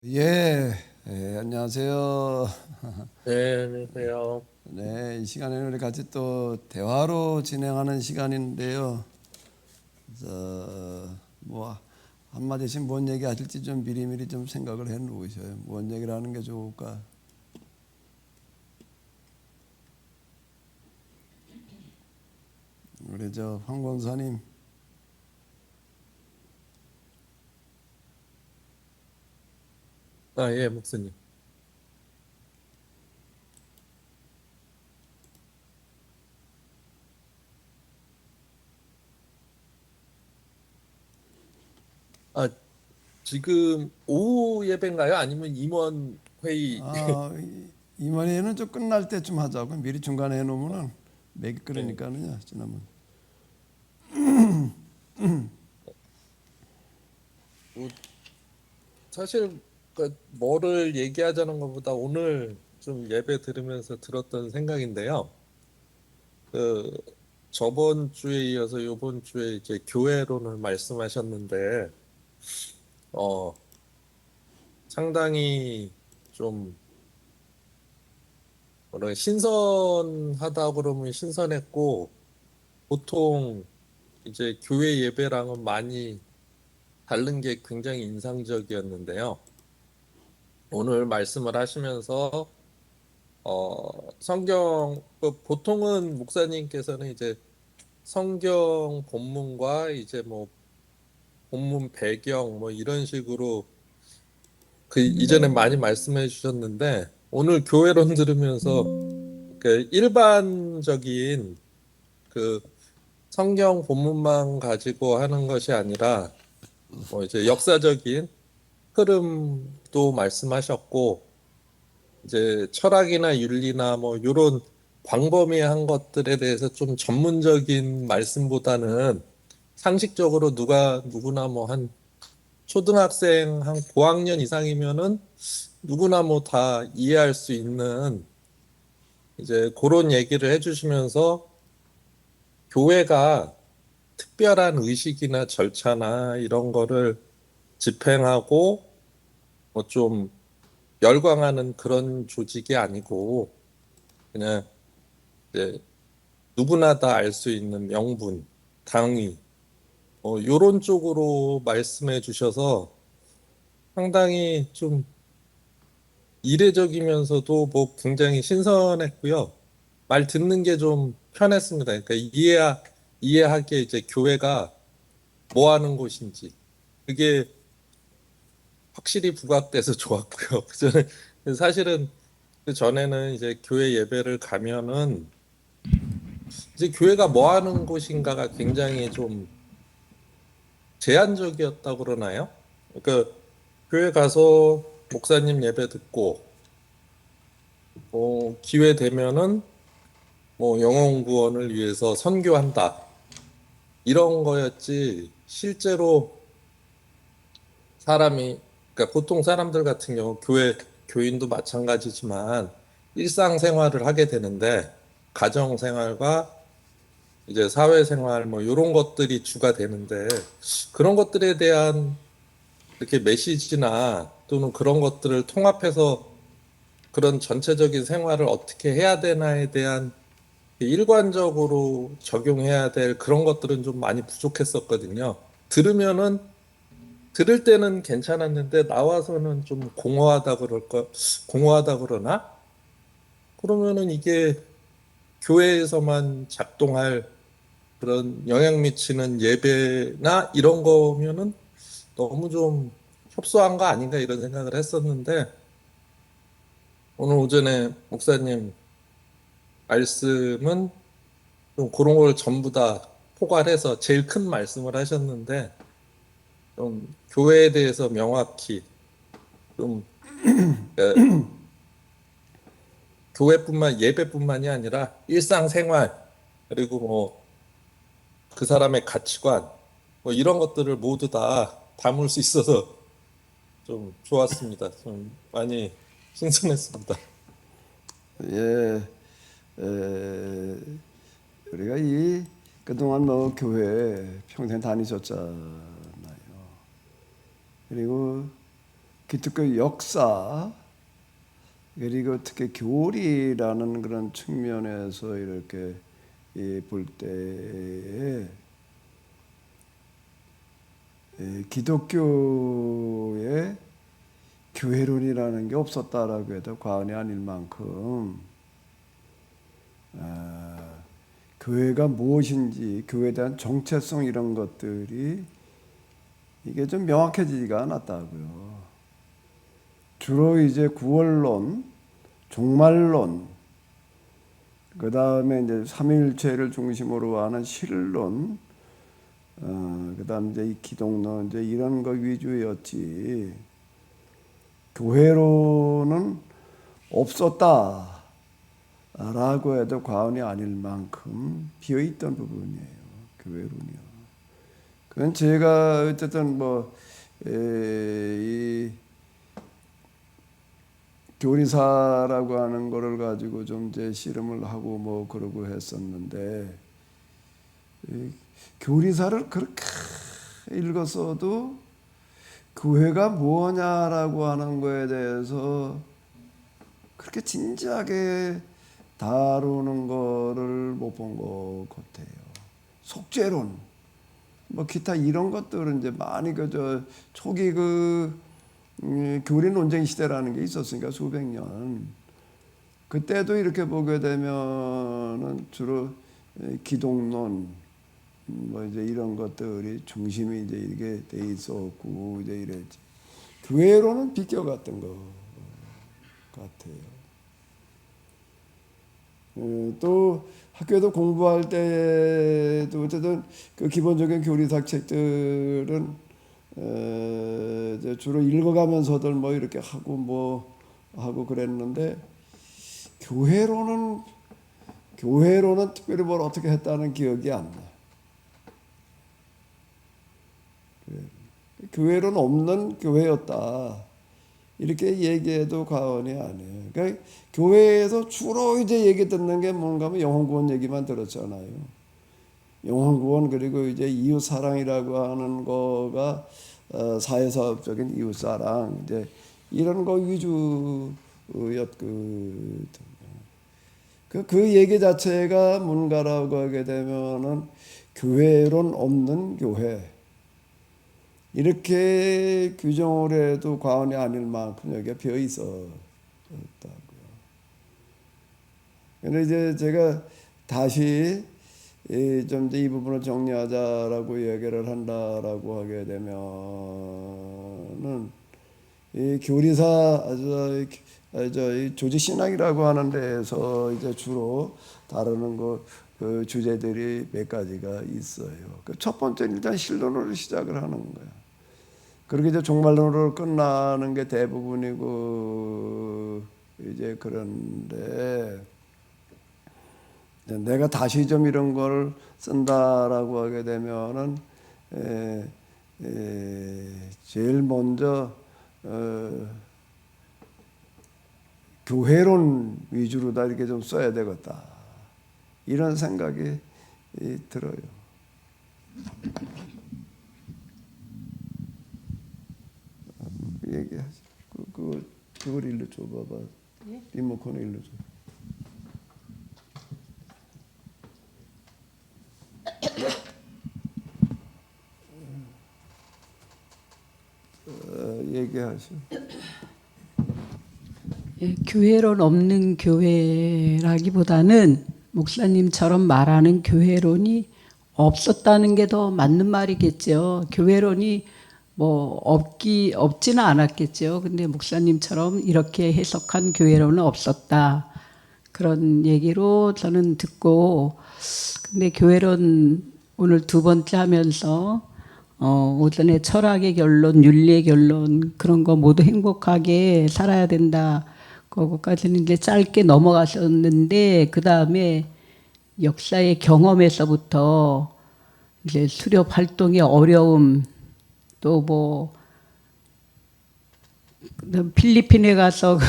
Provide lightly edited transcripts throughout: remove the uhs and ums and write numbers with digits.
예, 안녕하세요. 네, 안녕하세요. 네, 이 시간에는 우리 같이 또 대화로 진행하는 시간인데요. 뭐 한마디씩 뭔 얘기 하실지 좀 미리미리 좀 생각을 해 놓으셔요. 뭔 얘기를 하는 게 좋을까? 우리 황 권사님. 예, 목사님. 아, 지금 오후 예배인가요? 아니면 임원 회의? 이번에는 좀 끝날 때쯤 하자고. 미리 중간에 해 놓으면은 맥이 네. 끓으니까는요. 지나면. 뭐, 사실 뭐를 얘기하자는 것보다 오늘 좀 예배 들으면서 들었던 생각인데요. 그 저번 주에 이어서 이번 주에 이제 교회론을 말씀하셨는데, 어, 상당히 좀 뭐라 신선하다 그러면 신선했고, 보통 이제 교회 예배랑은 많이 다른 게 굉장히 인상적이었는데요. 오늘 말씀을 하시면서 성경 보통은 목사님께서는 이제 성경 본문과 이제 뭐 본문 배경 뭐 이런 식으로 그 이전에 많이 말씀해 주셨는데 오늘 교회론 들으면서 그 일반적인 그 성경 본문만 가지고 하는 것이 아니라 뭐 이제 역사적인 흐름도 말씀하셨고 이제 철학이나 윤리나 뭐 이런 광범위한 것들에 대해서 좀 전문적인 말씀보다는 상식적으로 누구나 뭐 한 초등학생 한 고학년 이상이면은 누구나 뭐 다 이해할 수 있는 이제 그런 얘기를 해주시면서 교회가 특별한 의식이나 절차나 이런 거를 집행하고 뭐좀 열광하는 그런 조직이 아니고 그냥 이제 누구나 다 알 수 있는 명분, 당위, 요런 쪽으로 말씀해 주셔서 상당히 좀 이례적이면서도 뭐 굉장히 신선했고요. 말 듣는 게 좀 편했습니다. 그러니까 이해하기에 이제 교회가 뭐 하는 곳인지 그게 확실히 부각돼서 좋았고요. 저는 사실은 그 전에는 이제 교회 예배를 가면은 이제 교회가 뭐 하는 곳인가가 굉장히 좀 제한적이었다고 그러나요? 그러니까 교회 가서 목사님 예배 듣고 기회 되면은 뭐 영혼 구원을 위해서 선교한다 이런 거였지 실제로 사람이 그러니까 보통 사람들 같은 경우 교회 교인도 마찬가지지만 일상생활을 하게 되는데 가정생활과 이제 사회생활 뭐 이런 것들이 주가 되는데 그런 것들에 대한 이렇게 메시지나 또는 그런 것들을 통합해서 그런 전체적인 생활을 어떻게 해야 되나에 대한 일관적으로 적용해야 될 그런 것들은 좀 많이 부족했었거든요. 들으면은 들을 때는 괜찮았는데 나와서는 좀 공허하다 그러나? 그러면은 이게 교회에서만 작동할 그런 영향 미치는 예배나 이런 거면은 너무 좀 협소한 거 아닌가 이런 생각을 했었는데 오늘 오전에 목사님 말씀은 좀 그런 걸 전부 다 포괄해서 제일 큰 말씀을 하셨는데 좀 교회에 대해서 명확히 좀 그 예배뿐만이 아니라 일상생활 그리고 뭐 그 사람의 가치관 뭐 이런 것들을 모두 다 담을 수 있어서 좀 좋았습니다. 좀 많이 신선했습니다. 예, 에, 우리가 이 그동안 뭐 교회 평생 다니셨잖아요. 그리고 기독교 역사 그리고 특히 교리라는 그런 측면에서 이렇게 볼 때에 기독교에 교회론이라는 게 없었다라고 해도 과언이 아닐 만큼 교회가 무엇인지 교회에 대한 정체성 이런 것들이 이게 좀 명확해지지가 않았다고요. 주로 이제 구원론, 종말론, 그 다음에 이제 삼위일체를 중심으로 하는 신론, 그 다음 이제 이 기독론, 이제 이런 거 위주였지. 교회로는 없었다라고 해도 과언이 아닐 만큼 비어있던 부분이에요. 교회론이요. 그건 제가 어쨌든 이 교리사라고 하는 거를 가지고 좀 이제 씨름을 하고 뭐 그러고 했었는데, 교리사를 그렇게 읽었어도 교회가 뭐냐라고 하는 거에 대해서 그렇게 진지하게 다루는 거를 못 본 것 같아요. 속죄론, 뭐 기타 이런 것들은 이제 많이 초기 교리 논쟁 시대라는 게 있었으니까 수백 년. 그때도 이렇게 보게 되면은 주로 기독론, 뭐 이제 이런 것들이 중심이 이제 이렇게 돼 있었고 이제 이랬지. 교회로는 비껴갔던 것 같아요. 또 학교에도 공부할 때도 어쨌든 그 기본적인 교리학 책들은 이제 주로 읽어가면서들 뭐 이렇게 하고 뭐 하고 그랬는데 교회로는 특별히 뭘 어떻게 했다는 기억이 안 나. 교회로는 없는 교회였다. 이렇게 얘기해도 과언이 아니에요. 그러니까 교회에서 주로 이제 얘기 듣는 게 뭔가 하면 영혼구원 얘기만 들었잖아요. 영혼구원 그리고 이제 이웃사랑이라고 하는 거가 사회사업적인 이웃사랑 이제 이런 거 위주였거든요. 그 얘기 자체가 뭔가라고 하게 되면은 교회론 없는 교회 이렇게 규정을 해도 과언이 아닐 만큼 여기가 비어 있었다고요. 근데 이제 제가 다시 좀 이 부분을 정리하자라고 얘기를 한다라고 하게 되면은 이 교리사 이 조직 신학이라고 하는 데에서 이제 주로 다루는 그 주제들이 몇 가지가 있어요. 그 첫 번째는 일단 신론으로 시작을 하는 거야. 그렇게 이제 종말론으로 끝나는 게 대부분이고 이제 그런데 내가 다시 좀 이런 걸 쓴다라고 하게 되면은 제일 먼저 교회론 위주로 다 이렇게 좀 써야 되겠다 이런 생각이 들어요. 얘기하지. 그걸 일러줘 봐봐. 예? 리모컨을 일러줘. 얘기하시오. 예, 교회론 없는 교회라기보다는 목사님처럼 말하는 교회론이 없었다는 게 더 맞는 말이겠죠. 교회론이 뭐 없지는 않았겠죠. 근데 목사님처럼 이렇게 해석한 교회론은 없었다. 그런 얘기로 저는 듣고, 근데 교회론 오늘 두 번째 하면서 오전에 철학의 결론, 윤리의 결론 그런 거 모두 행복하게 살아야 된다. 그거까지는 이제 짧게 넘어갔었는데 그 다음에 역사의 경험에서부터 이제 수렵 활동의 어려움 또 뭐 필리핀에 가서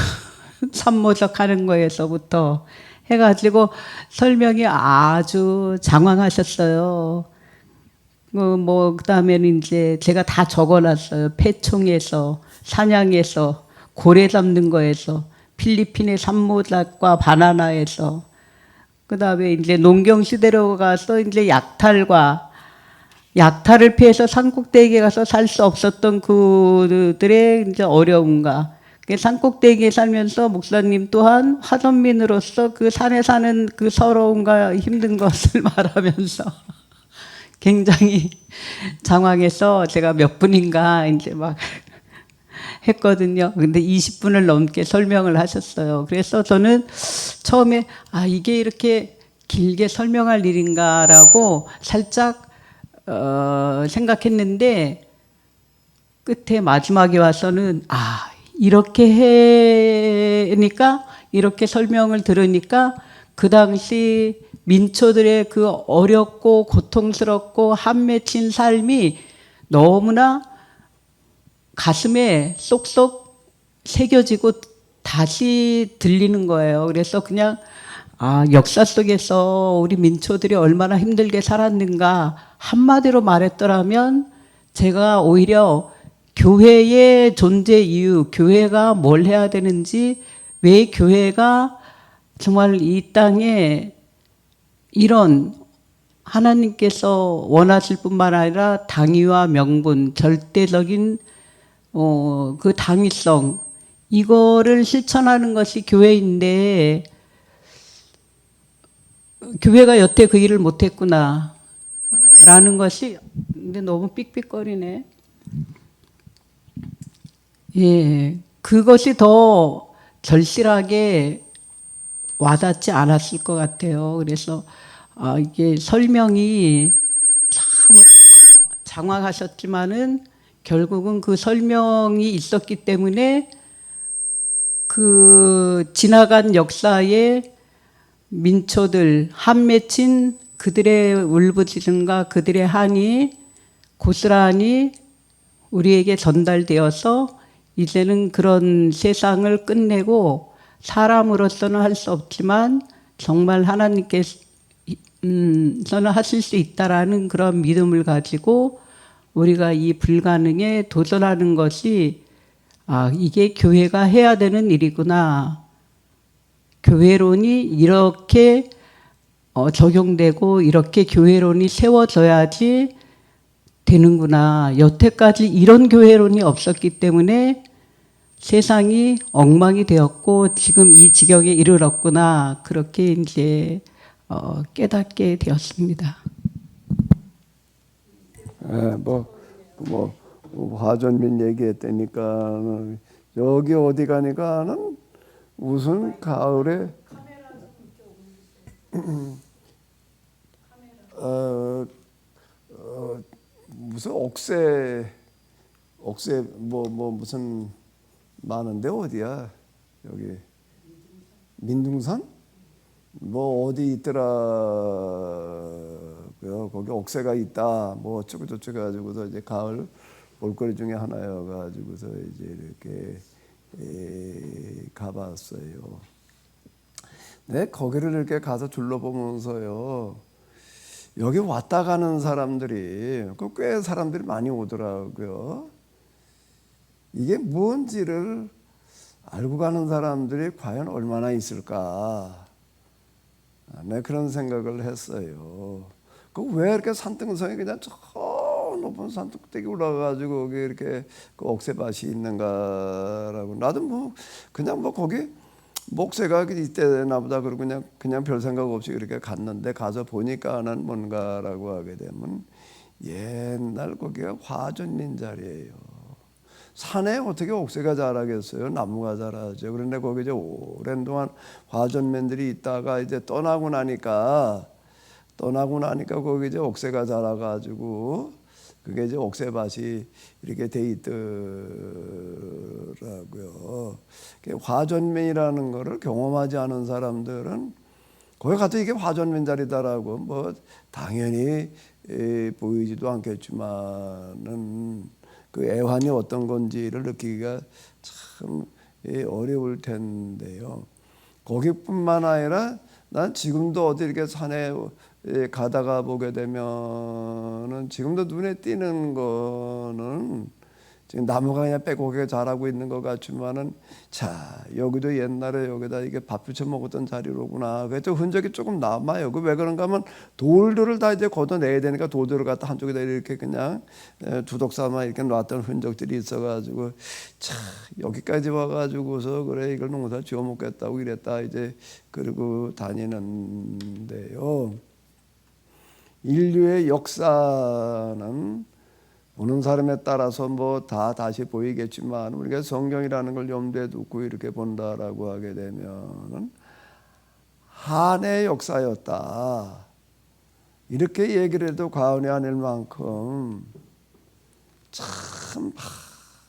산모석하는 거에서부터 해가지고 설명이 아주 장황하셨어요. 뭐 그다음에는 이제 제가 다 적어놨어요. 폐총에서 사냥에서 고래 잡는 거에서 필리핀의 산모작과 바나나에서 그다음에 이제 농경 시대로 가서 이제 약탈을 피해서 산꼭대기에 가서 살 수 없었던 그들의 이제 어려움과 산꼭대기에 살면서 목사님 또한 화전민으로서 그 산에 사는 그 서러움과 힘든 것을 말하면서 굉장히 장황해서 제가 몇 분인가 이제 막 했거든요. 근데 20분을 넘게 설명을 하셨어요. 그래서 저는 처음에 이게 이렇게 길게 설명할 일인가라고 살짝 생각했는데 끝에 마지막에 와서는 이렇게 하니까 이렇게 설명을 들으니까 그 당시 민초들의 그 어렵고 고통스럽고 한 맺힌 삶이 너무나 가슴에 쏙쏙 새겨지고 다시 들리는 거예요. 그래서 그냥 역사 속에서 우리 민초들이 얼마나 힘들게 살았는가 한마디로 말했더라면 제가 오히려 교회의 존재 이유, 교회가 뭘 해야 되는지, 왜 교회가 정말 이 땅에 이런 하나님께서 원하실 뿐만 아니라 당위와 명분, 절대적인 그 당위성, 이거를 실천하는 것이 교회인데 교회가 여태 그 일을 못했구나 라는 것이, 근데 너무 삑삑거리네. 예, 그것이 더 절실하게 와닿지 않았을 것 같아요. 그래서 이게 설명이 참 장황하셨지만은 결국은 그 설명이 있었기 때문에 그 지나간 역사에 민초들 한 맺힌 그들의 울부짖음과 그들의 한이 고스란히 우리에게 전달되어서 이제는 그런 세상을 끝내고 사람으로서는 할 수 없지만 정말 하나님께서는 하실 수 있다라는 그런 믿음을 가지고 우리가 이 불가능에 도전하는 것이 이게 교회가 해야 되는 일이구나. 교회론이 이렇게 적용되고 이렇게 교회론이 세워져야지 되는구나. 여태까지 이런 교회론이 없었기 때문에 세상이 엉망이 되었고 지금 이 지경에 이르렀구나. 그렇게 이제 깨닫게 되었습니다. 화전민 얘기했다니까 여기 어디 가니까는 무슨 가을에 무슨 옥새 무슨 많은데 어디야 여기 민둥산 뭐 어디 있더라고요. 거기 옥새가 있다 뭐 어쩌고 저쩌고 가지고서 이제 가을 볼거리 중에 하나여 가지고서 이제 이렇게 가봤어요. 네, 거기를 이렇게 가서 둘러보면서요. 여기 왔다 가는 사람들이 꽤 사람들이 많이 오더라고요. 이게 뭔지를 알고 가는 사람들이 과연 얼마나 있을까? 네, 그런 생각을 했어요. 왜 이렇게 산등성이 그냥 저 높은 산꼭대기 올라가가지고 거기 이렇게 그 옥새밭이 있는가라고 나도 그냥 거기 목새가 있대나 보다 그러고 그냥 별 생각 없이 이렇게 갔는데 가서 보니까는 뭔가라고 하게 되면 옛날 거기가 화전민 자리예요. 산에 어떻게 옥새가 자라겠어요? 나무가 자라죠. 그런데 거기 이제 오랜 동안 화전민들이 있다가 이제 떠나고 나니까 거기 이제 옥새가 자라가지고 그게 이제 옥새밭이 이렇게 돼 있더라고요. 화전민이라는 거를 경험하지 않은 사람들은 거기 가도 이게 화전민 자리다라고 당연히 보이지도 않겠지만은 그 애환이 어떤 건지를 느끼기가 참 어려울 텐데요. 거기뿐만 아니라 난 지금도 어디 이렇게 산에 가다가 보게 되면은 지금도 눈에 띄는 거는 지금 나무가 그냥 빼곡하게 자라고 있는 것 같지만은 자 여기도 옛날에 여기다 이게 밥 부쳐 먹었던 자리로구나. 그래도 흔적이 조금 남아요. 그 왜 그런가 하면 돌들을 다 이제 걷어내야 되니까 돌들을 갖다 한쪽에다 이렇게 그냥 두둑 삼아 이렇게 놨던 흔적들이 있어가지고 자 여기까지 와가지고서 그래 이걸 농사 지어 먹겠다고 이랬다 이제 그러고 다니는데요. 인류의 역사는 보는 사람에 따라서 뭐 다 다시 보이겠지만 우리가 성경이라는 걸 염두에 두고 이렇게 본다라고 하게 되면은 한의 역사였다. 이렇게 얘기를 해도 과언이 아닐 만큼 참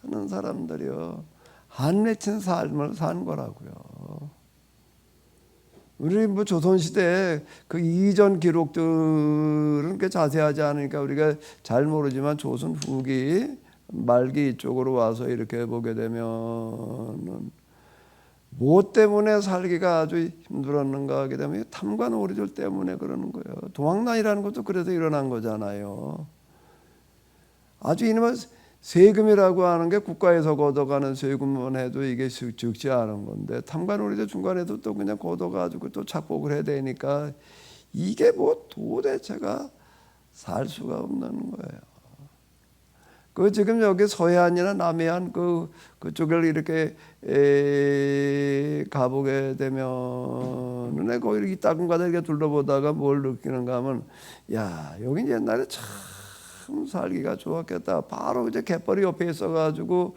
많은 사람들이요 한 맺힌 삶을 산 거라고요. 우리 뭐 조선시대 그 이전 기록들은 그렇게 자세하지 않으니까 우리가 잘 모르지만 조선 후기 말기 이쪽으로 와서 이렇게 보게 되면은 뭐 때문에 살기가 아주 힘들었는가 하게 되면 탐관 오리들 때문에 그러는 거예요. 동학난이라는 것도 그래서 일어난 거잖아요. 아주 이놈의 세금이라고 하는 게 국가에서 걷어가는 세금만 해도 이게 적지 않은 건데 탐관오리도 중간에도 또 그냥 걷어가지고 또 착복을 해야 되니까 이게 뭐 도대체가 살 수가 없는 거예요. 그 지금 여기 서해안이나 남해안 그쪽을 이렇게 가보게 되면 거기 이따금 가다 이렇게 둘러보다가 뭘 느끼는가 하면 야 여기 옛날에 참 살기가 좋았겠다. 바로 이제 갯벌이 옆에 있어가지고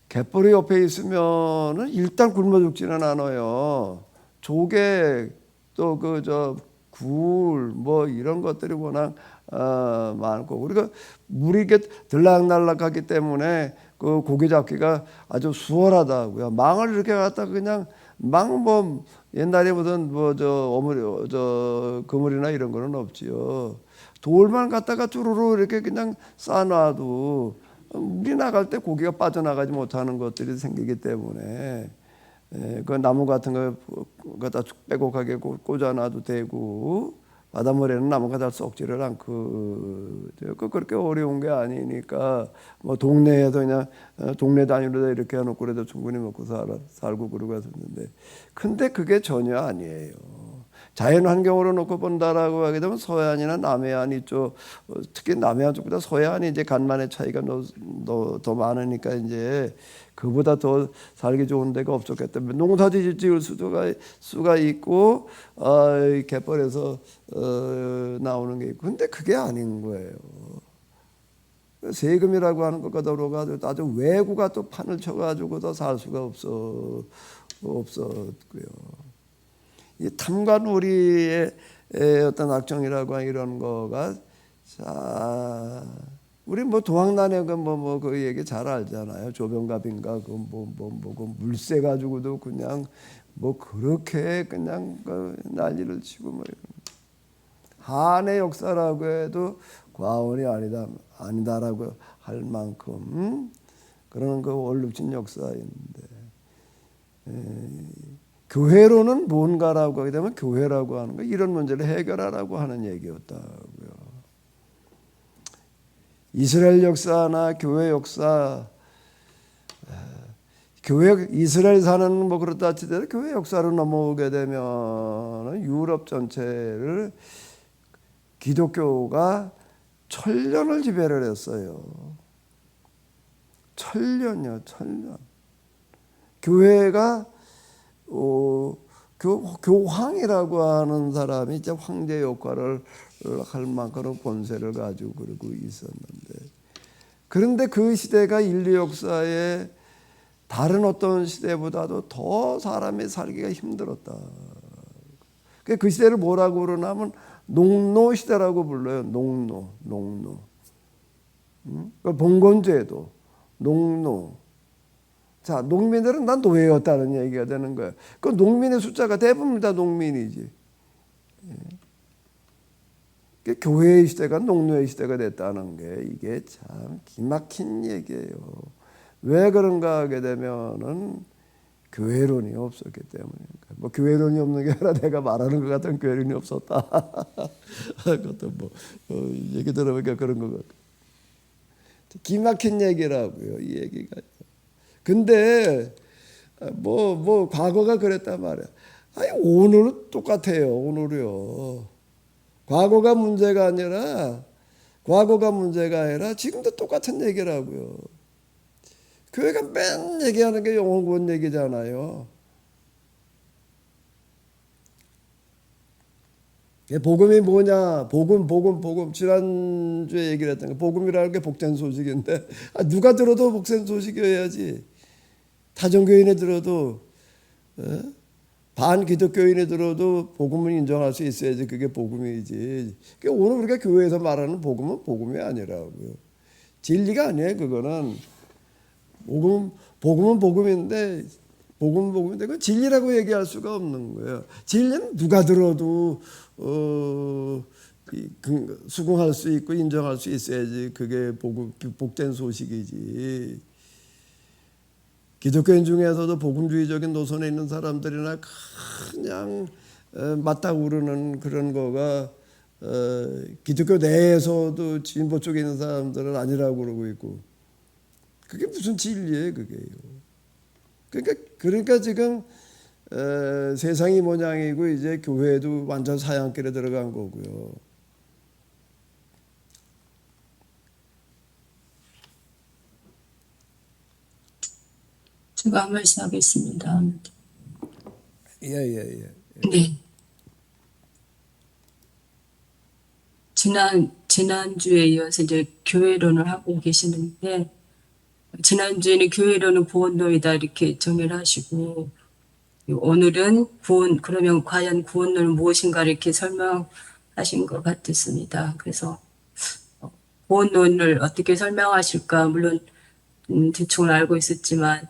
갯벌이 옆에 있으면은 일단 굶어 죽지는 않아요. 조개 또 그 저 굴 뭐 이런 것들이 워낙 많고 우리가 물이 이렇게 들락날락하기 때문에 그 고기 잡기가 아주 수월하다고요. 망을 이렇게 갖다 그냥 망 뭐 옛날에 무슨 뭐 저 그물이나 이런 거는 없지요. 돌만 갖다가 쭈루루 이렇게 그냥 쌓아놔도 물이 나갈 때 고기가 빠져나가지 못하는 것들이 생기기 때문에 그 나무 같은 거 갖다 빼곡하게 꽂아놔도 되고 바닷물에는 나무가 잘 썩지를 않고 그렇게 어려운 게 아니니까 뭐 동네에도 그냥 동네 단위로 이렇게 해놓고 그래도 충분히 먹고 살고 그러고 했는데 근데 그게 전혀 아니에요. 자연 환경으로 놓고 본다라고 하게 되면 서해안이나 남해안 이쪽 특히 남해안 쪽보다 서해안이 이제 간만의 차이가 더 많으니까 이제 그보다 더 살기 좋은 데가 없었기 때문에 농사지 지을 수가 있고 갯벌에서 나오는 게 있고 근데 그게 아닌 거예요. 세금이라고 하는 것과 더불어서 아주 외구가 또 판을 쳐가지고 더 살 수가 없었고요. 이 탐관오리의 어떤 악정이라고 하는 이런 거가 자 우리 뭐 동학난의 그 얘기 잘 알잖아요. 조병갑인가 그 물새 가지고도 그냥 뭐 그렇게 그냥 난리를 치고 뭐 이런 한의 역사라고 해도 과언이 아니다라고 할 만큼 그런 그 얼룩진 역사인데. 교회로는 뭔가라고 하게 되면 교회라고 하는 거 이런 문제를 해결하라고 하는 얘기였다고요. 이스라엘 역사나 교회 역사, 교회 이스라엘 사는 뭐 그렇다 치더라도 교회 역사로 넘어오게 되면 유럽 전체를 기독교가 천년을 지배를 했어요. 천년이요, 천년. 교회가 교황이라고 하는 사람이 이제 황제 역할을 할 만큼 권세를 가지고 그러고 있었는데 그런데 그 시대가 인류 역사에 다른 어떤 시대보다도 더 사람이 살기가 힘들었다. 그 시대를 뭐라고 그러냐면 농노 시대라고 불러요. 농노. 봉건제도 농노. 자, 농민들은 난 노예였다는 얘기가 되는 거예요. 그 농민의 숫자가 대부분 다 농민이지. 교회의 시대가 농노의 시대가 됐다는 게 이게 참 기막힌 얘기예요. 왜 그런가 하게 되면은 교회론이 없었기 때문에. 뭐 교회론이 없는 게 아니라 내가 말하는 것 같은 교회론이 없었다. 그것도 얘기 들어보니까 그런 것 같고. 기막힌 얘기라고요, 이 얘기가. 근데 과거가 그랬단 말이야. 아니 오늘은 똑같아요. 오늘요. 과거가 문제가 아니라 지금도 똑같은 얘기라고요. 교회가 맨 얘기하는 게 영혼 구원 얘기잖아요. 복음이 뭐냐? 복음. 지난주에 얘기를 했던 거. 복음이라는 게 복된 소식인데, 누가 들어도 복된 소식이어야지. 타종교인이 들어도, 반기독교인이 들어도 복음을 인정할 수 있어야지. 그게 복음이지. 그러니까 오늘 우리가 교회에서 말하는 복음은 복음이 아니라고요. 진리가 아니에요, 그거는. 복음은 복음인데 그 진리라고 얘기할 수가 없는 거예요. 진리는 누가 들어도 수긍할 수 있고 인정할 수 있어야지 그게 복된 소식이지. 기독교인 중에서도 복음주의적인 노선에 있는 사람들이나 그냥 맞다고 그러는 그런 거가 기독교 내에서도 진보 쪽에 있는 사람들은 아니라고 그러고 있고, 그게 무슨 진리예요, 그게요. 그러니까 지금 세상이 모양이고 이제 교회도 완전 사양길에 들어간 거고요. 제가 말씀하겠습니다. 예. 네. 지난주에 이어서 이제 교회론을 하고 계시는데, 지난주에는 교회론은 구원론이다 이렇게 정의를 하시고, 오늘은 그러면 과연 구원론은 무엇인가 이렇게 설명하신 것 같았습니다. 그래서 구원론을 어떻게 설명하실까, 물론 대충 알고 있었지만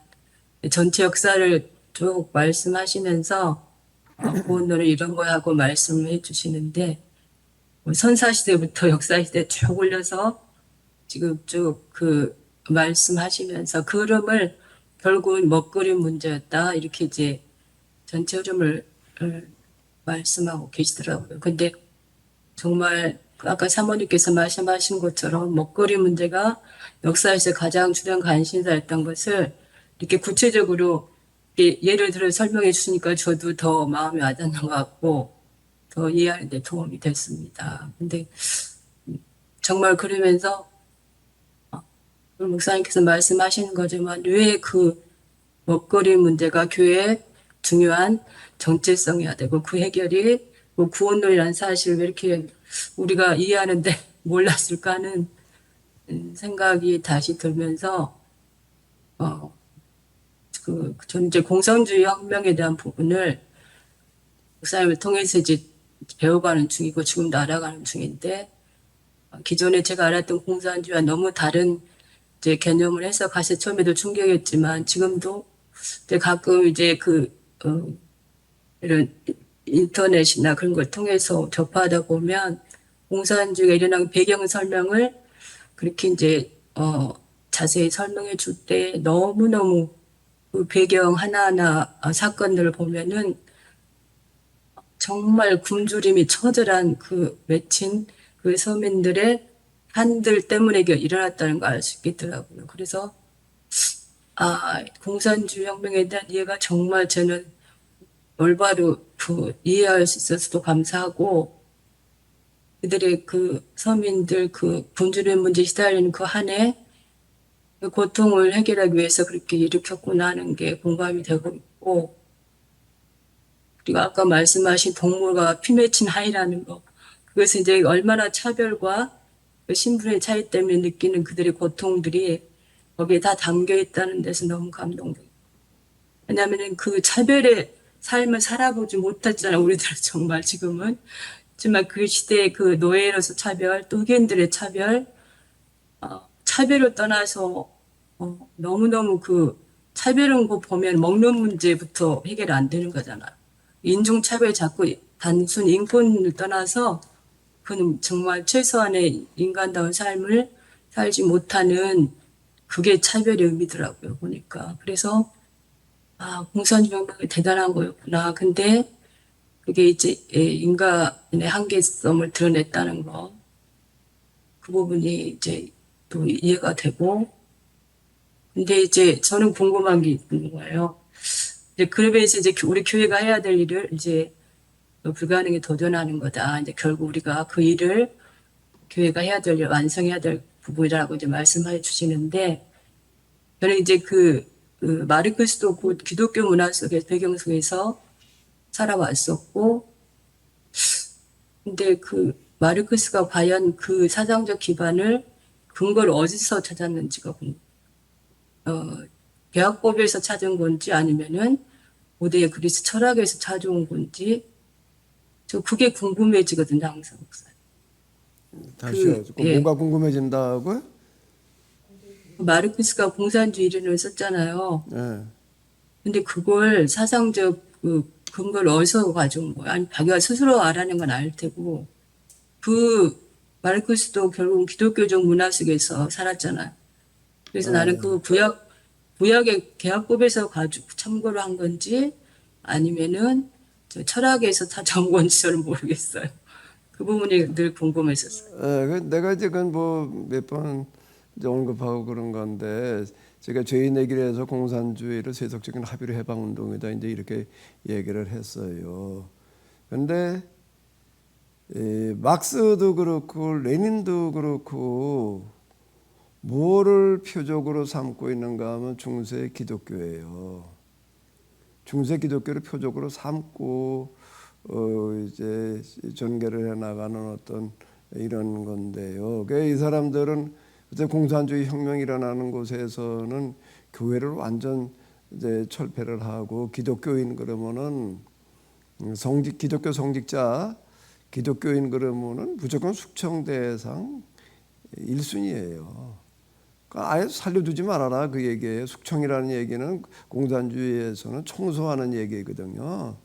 전체 역사를 쭉 말씀하시면서 구원론은 이런 거야 하고 말씀을 해주시는데, 선사시대부터 역사시대 쭉 올려서 지금 쭉 말씀하시면서 그 흐름을 결국은 먹거리 문제였다 이렇게 이제 전체 흐름을 말씀하고 계시더라고요. 근데 정말 아까 사모님께서 말씀하신 것처럼 먹거리 문제가 역사에서 가장 주된 관심사였던 것을 이렇게 구체적으로 예를 들어 설명해 주시니까 저도 더 마음이 와닿는 것 같고 더 이해하는 데 도움이 됐습니다. 근데 정말 그러면서 목사님께서 말씀하시는 거지만 왜 그 먹거리 문제가 교회의 중요한 정체성이어야 되고 그 해결이 구원론이라는 사실을 왜 이렇게 우리가 이해하는데 몰랐을까 하는 생각이 다시 들면서 저는 이제 공산주의 혁명에 대한 부분을 목사님을 통해서 이제 배워가는 중이고 지금도 알아가는 중인데, 기존에 제가 알았던 공산주의와 너무 다른 이제 개념을 해석해서 처음에도 충격이었지만 지금도 이제 가끔 이제 이런 인터넷이나 그런 걸 통해서 접하다 보면 공산주의가 일어난 배경 설명을 그렇게 이제 자세히 설명해 줄 때 너무너무 그 배경 하나하나 사건들을 보면은 정말 굶주림이 처절한 맺힌 서민들의 한들 때문에 일어났다는 걸 알 수 있겠더라고요. 그래서 공산주의 혁명에 대한 이해가 정말 저는 올바로 이해할 수 있어서도 감사하고, 그들의 서민들 굶주림 문제에 시달리는 한 해 고통을 해결하기 위해서 그렇게 일으켰구나 하는 게 공감이 되고 있고, 그리고 아까 말씀하신 동물과 피 맺힌 아이라는 거, 그것은 이제 얼마나 차별과 신분의 차이 때문에 느끼는 그들의 고통들이 거기에 다 담겨 있다는 데서 너무 감동돼요. 왜냐하면 그 차별의 삶을 살아보지 못했잖아요. 우리들은 정말 지금은. 하지만 그 시대의 노예로서 차별, 또 흑인들의 차별, 차별을 떠나서 너무너무 차별은 보면 먹는 문제부터 해결 안 되는 거잖아요. 인종차별 자꾸 단순 인권을 떠나서 그는 정말 최소한의 인간다운 삶을 살지 못하는 그게 차별의 의미더라고요, 보니까. 그래서 아, 공산주의가 대단한 거였구나. 근데 그게 이제 인간의 한계성을 드러냈다는 거. 그 부분이 이제 또 이해가 되고. 근데 이제 저는 궁금한 게 있는 거예요. 이제 그러면서 이제 우리 교회가 해야 될 일을 이제 불가능에 도전하는 거다. 이제 결국 우리가 그 일을 교회가 해야 될 일, 완성해야 될 부분이라고 이제 말씀해 주시는데, 저는 이제 그 마르크스도 그 기독교 문화 속에, 배경 속에서 살아왔었고, 근데 그 마르크스가 과연 그 사상적 기반을, 근거를 어디서 찾았는지가 대학법에서 찾은 건지 아니면은 고대 그리스 철학에서 찾아온 건지, 저 그게 궁금해지거든요, 항상 목사님. 다시요. 그 예. 뭐가 궁금해진다고요? 마르크스가 공산주의 이론을 썼잖아요. 예. 근데 그걸 사상적 그 근거를 어디서 가져온 거야? 아니, 자기가 스스로 알아낸 건 알 테고, 그 마르크스도 결국은 기독교적 문화 속에서 살았잖아요. 그래서 나는 그 구약의 계약법에서 가지고 참고를 한 건지 아니면은 저 철학에서 찾아온 건지 저는 모르겠어요. 그 부분이 늘 궁금했었어요. 내가 이제 그건 뭐 몇 번 언급하고 그런 건데 제가 죄인 얘기를 해서 공산주의를 세속적인 합의로 해방 운동이다 이제 이렇게 얘기를 했어요. 근데 막스도 그렇고 레닌도 그렇고 뭐를 표적으로 삼고 있는가 하면 중세 기독교예요. 중세 기독교를 표적으로 삼고 이제 전개를 해 나가는 어떤 이런 건데요. 그러니까 이 사람들은 그때 공산주의 혁명이 일어나는 곳에서는 교회를 완전 이제 철폐를 하고 기독교인 그러면은 기독교 성직자 기독교인 그러면은 무조건 숙청 대상 1순위예요. 아예 살려두지 말아라 그 얘기예요. 숙청이라는 얘기는 공산주의에서는 청소하는 얘기거든요.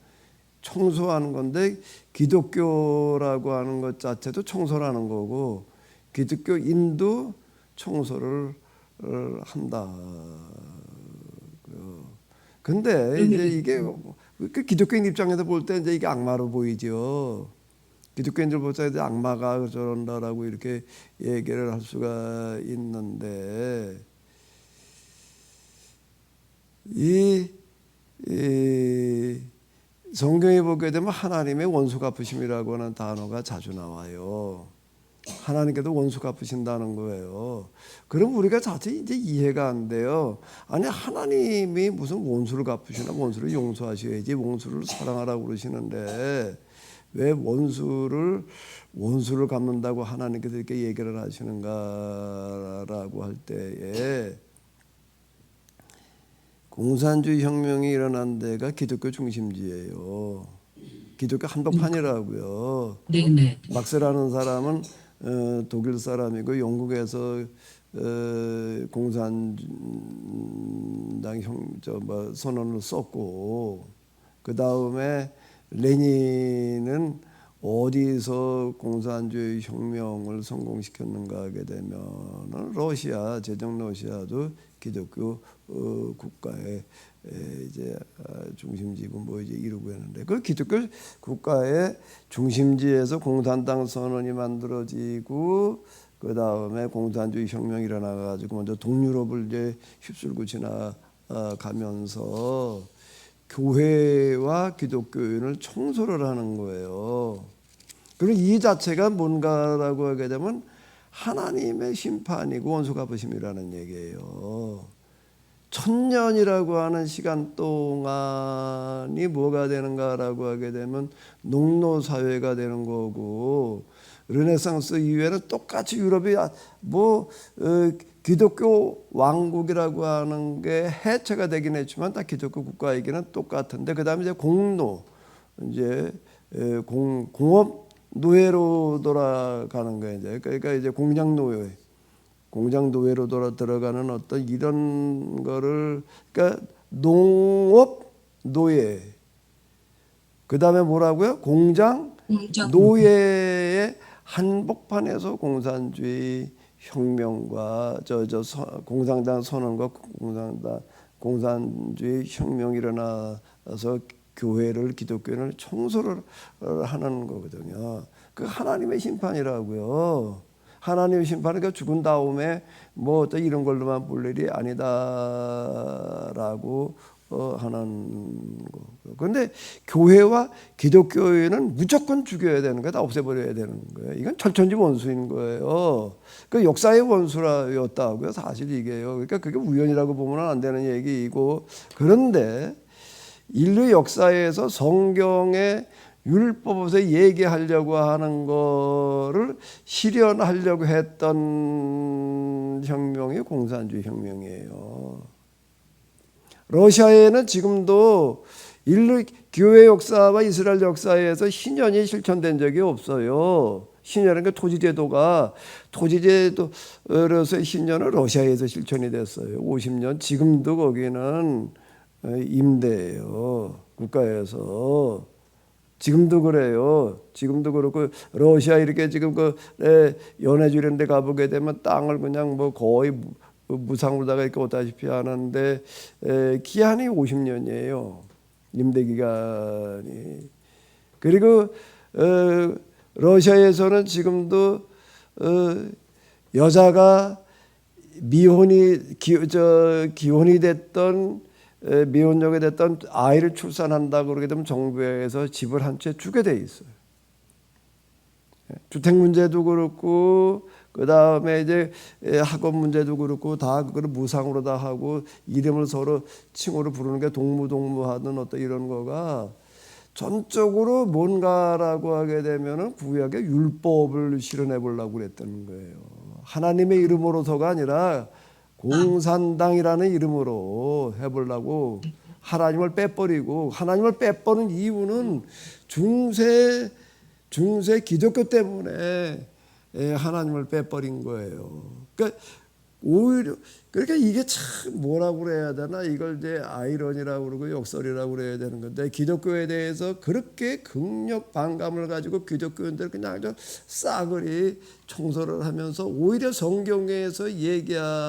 청소하는 건데 기독교라고 하는 것 자체도 청소라는 거고 기독교인도 청소를 한다. 근데 이제 이게 그 기독교인 입장에서 볼 때 이제 이게 악마로 보이죠. 기독교인들 볼 때 이제 악마가 저런다라고 이렇게 얘기를 할 수가 있는데 이 성경에 보게 되면 하나님의 원수 갚으심이라고 하는 단어가 자주 나와요. 하나님께도 원수 갚으신다는 거예요. 그럼 우리가 자칫 이제 이해가 안 돼요. 아니 하나님이 무슨 원수를 갚으시나 원수를 용서하셔야지 원수를 사랑하라고 그러시는데 왜 원수를 갚는다고 하나님께서 이렇게 얘기를 하시는가라고 할 때에 공산주의 혁명이 일어난 데가 기독교 중심지예요. 기독교 한복판이라고요. 네네. 막스라는 사람은 독일 사람이고 영국에서 공산당 선언을 썼고 그 다음에 레닌은 어디서 공산주의 혁명을 성공시켰는가 하게 되면 러시아 제정 러시아도 기독교 국가의 이제 중심지고 뭐 이제 이루고 있는데 그 기독교 국가의 중심지에서 공산당 선언이 만들어지고 그 다음에 공산주의 혁명이 일어나가지고 먼저 동유럽을 이제 휩쓸고 지나가면서 교회와 기독교인을 청소를 하는 거예요. 그리고 이 자체가 뭔가라고 하게 되면 하나님의 심판이고 원수 갚으심이라는 얘기예요. 1000년이라고 하는 시간 동안이 뭐가 되는가라고 하게 되면 농노 사회가 되는 거고 르네상스 이후에는 똑같이 유럽이 기독교 왕국이라고 하는 게 해체가 되긴 했지만 다 기독교 국가이기는 똑같은데 그 다음에 이제 공노 이제 공업 노예로 돌아가는 거예요. 이제 그러니까 이제 공장 노예로 들어가는 어떤 이런 거를 그러니까 농업 노예 그 다음에 뭐라고요? 공장 노예의 한복판에서 공산주의 혁명과 공산당 선언과 공산당 공산주의 혁명이 일어나서 교회를 기독교를 청소를 하는 거거든요. 그 하나님의 심판이라고요. 하나님의 심판은 그 죽은 다음에 뭐 어떤 이런 걸로만 볼 일이 아니다라고 하는 거. 그런데 교회와 기독교회는 무조건 죽여야 되는 거야, 다 없애버려야 되는 거예요. 이건 천천지 원수인 거예요. 그 역사의 원수였다고요, 사실 이게요. 그러니까 그게 우연이라고 보면 안 되는 얘기이고, 그런데 인류 역사에서 성경의 율법에서 얘기하려고 하는 거를 실현하려고 했던 혁명이 공산주의 혁명이에요. 러시아에는 지금도 인류 교회 역사와 이스라엘 역사에서 신년이 실천된 적이 없어요. 신년은 그 토지제도로서의 신년은 러시아에서 실천이 됐어요. 50년. 지금도 거기는 임대예요. 국가에서. 지금도 그래요. 지금도 그렇고 러시아 이렇게 지금 그 연해 주는 데 가보게 되면 땅을 그냥 뭐 거의 무상으로다가 이렇게 오다시피 하는데 기한이 50년이에요. 임대 기간이. 그리고 러시아에서는 지금도 여자가 기혼이 됐던 미혼녀가 됐던 아이를 출산한다고 그러게 되면 정부에서 집을 한 채 주게 돼 있어요. 주택 문제도 그렇고 그 다음에 이제 학업 문제도 그렇고 다 그걸 무상으로 다 하고 이름을 서로 칭호로 부르는 게 동무하는 어떤 이런 거가 전적으로 뭔가라고 하게 되면은 구약의 율법을 실현해 보려고 그랬던 거예요. 하나님의 이름으로서가 아니라 공산당이라는 이름으로 해보려고 하나님을 빼버리고, 하나님을 빼버린 이유는 중세 기독교 때문에 하나님을 빼버린 거예요. 그러니까 오히려 그러니까 이게 참 뭐라고 그래야 되나, 이걸 이제 아이러니라고 그러고 역설이라고 그래야 되는 건데, 기독교에 대해서 그렇게 극력 반감을 가지고 기독교인들 그냥 아주 싸그리 청소를 하면서 오히려 성경에서 얘기하는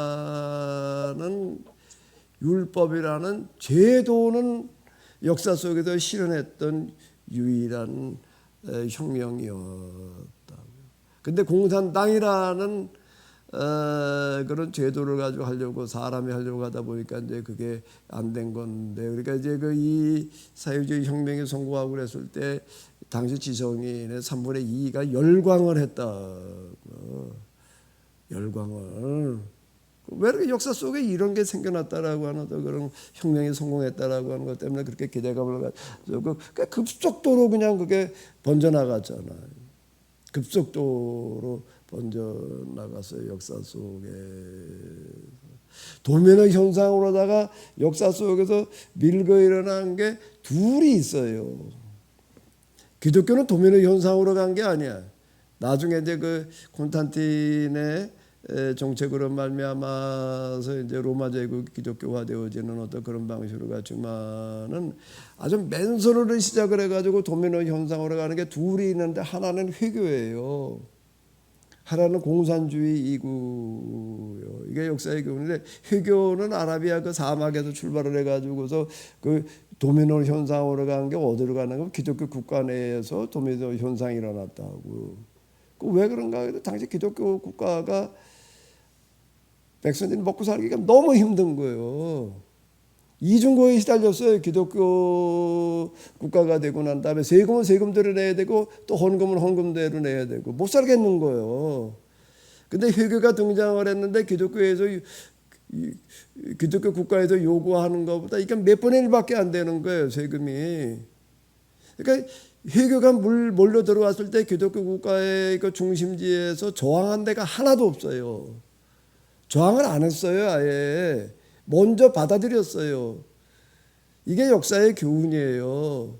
율법이라는 제도는 역사 속에서 실현했던 유일한 혁명이었다고요. 근데 공산당이라는 그런 제도를 가지고 하려고 사람이 하려고 하다 보니까 이제 그게 안 된 건데, 그러니까 이제 그 이 사회주의 혁명이 성공하고 그랬을 때 당시 지성인의 3분의 2가 열광을 했다. 열광을. 왜 이렇게 역사 속에 이런 게 생겨났다라고 하는 또 그런 혁명이 성공했다라고 하는 것 때문에 그렇게 기대감을 가지고 급속도로 그냥 그게 번져나갔잖아요. 급속도로 번져나갔어요. 역사 속에. 도미노 현상으로다가 역사 속에서 밀고 일어난 게 둘이 있어요. 기독교는 도미노 현상으로 간 게 아니야. 나중에 이제 그 콘스탄틴의 정책으로 말미암아서 이제 로마 제국 기독교화 되어지는 어떤 그런 방식으로 갔지만은 아주 맨손으로 시작을 해가지고 도미노 현상으로 가는 게 둘이 있는데, 하나는 회교예요. 하나는 공산주의이고요. 이게 역사의 교훈인데, 회교는 아라비아 그 사막에서 출발을 해가지고서 그 도미노 현상으로 가는 게 어디로 가는 거? 기독교 국가 내에서 도미노 현상이 일어났다고. 그 왜 그런가? 당시 기독교 국가가 백성들이 먹고 살기가 너무 힘든 거예요. 이중고에 시달렸어요. 기독교 국가가 되고 난 다음에 세금은 세금대로 내야 되고 또 헌금은 헌금대로 내야 되고 못 살겠는 거예요. 근데 회교가 등장을 했는데 기독교에서 기독교 국가에서 요구하는 것보다 이게 몇 분의 1밖에 안 되는 거예요, 세금이. 그러니까 회교가 몰려 들어왔을 때 기독교 국가의 그 중심지에서 저항한 데가 하나도 없어요. 저항을 안 했어요, 아예. 먼저 받아들였어요. 이게 역사의 교훈이에요.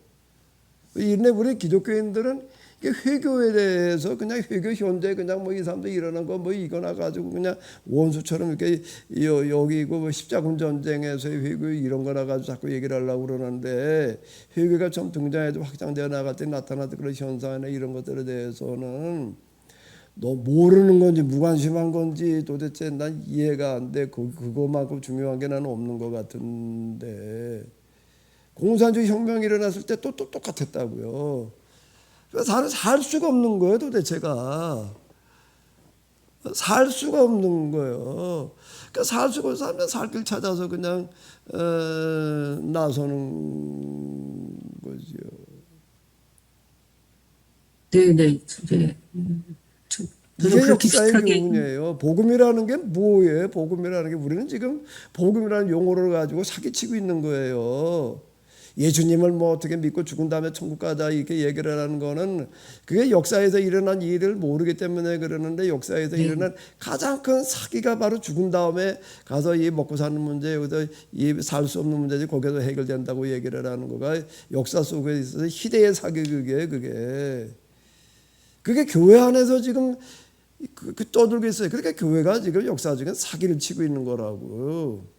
이런데 우리 기독교인들은 회교에 대해서 그냥 회교 현재 그냥 뭐 이 사람들 일어난 거 뭐 이거나 가지고 그냥 원수처럼 이렇게 여기고 뭐 십자군 전쟁에서의 회교 이런 거나 가지고 자꾸 얘기를 하려고 그러는데, 회교가 좀 등장해도 확장되어 나갈 때 나타나는 그런 현상이나 이런 것들에 대해서는 너 모르는 건지 무관심한 건지 도대체 난 이해가 안 돼. 그거만큼 중요한 게 나는 없는 것 같은데 공산주의 혁명이 일어났을 때 또 똑같았다고요. 그래서 살 수가 없는 거예요, 도대체가. 살 수가 없는 거예요. 그러니까 살 수가 없으면 살 길 찾아서 그냥 나서는 거죠. 네네. 네. 저는 이게 그렇게 역사의 비슷하게 교훈이에요. 복음이라는 게 뭐예요? 복음이라는 게 우리는 지금 복음이라는 용어를 가지고 사기치고 있는 거예요. 예수님을 뭐 어떻게 믿고 죽은 다음에 천국 가자 이렇게 얘기를 하는 거는 그게 역사에서 일어난 일을 모르기 때문에 그러는데 역사에서 일어난 가장 큰 사기가 바로 죽은 다음에 가서 이 먹고 사는 문제 여기서 이 살 수 없는 문제지 거기서 해결된다고 얘기를 하는 거가 역사 속에 있어서 희대의 사기 그게 교회 안에서 지금 떠들고 있어요. 그러니까 교회가 지금 역사적인 사기를 치고 있는 거라고.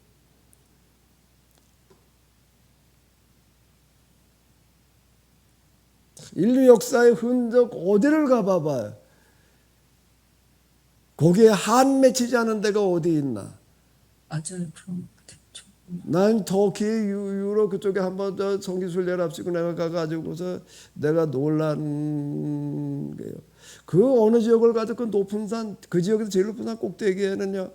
인류 역사의 흔적 어디를 가봐봐요. 거기에 한 맺히지 않은 데가 어디 있나. 맞아요. 그런 것 같아요. 난 터키 유럽 그쪽에 한번 성기순례를 앞시고 내가 가가지고서 내가 놀란 게요. 그 어느 지역을 가도 그 높은 산, 그 지역에서 제일 높은 산 꼭대기에는요,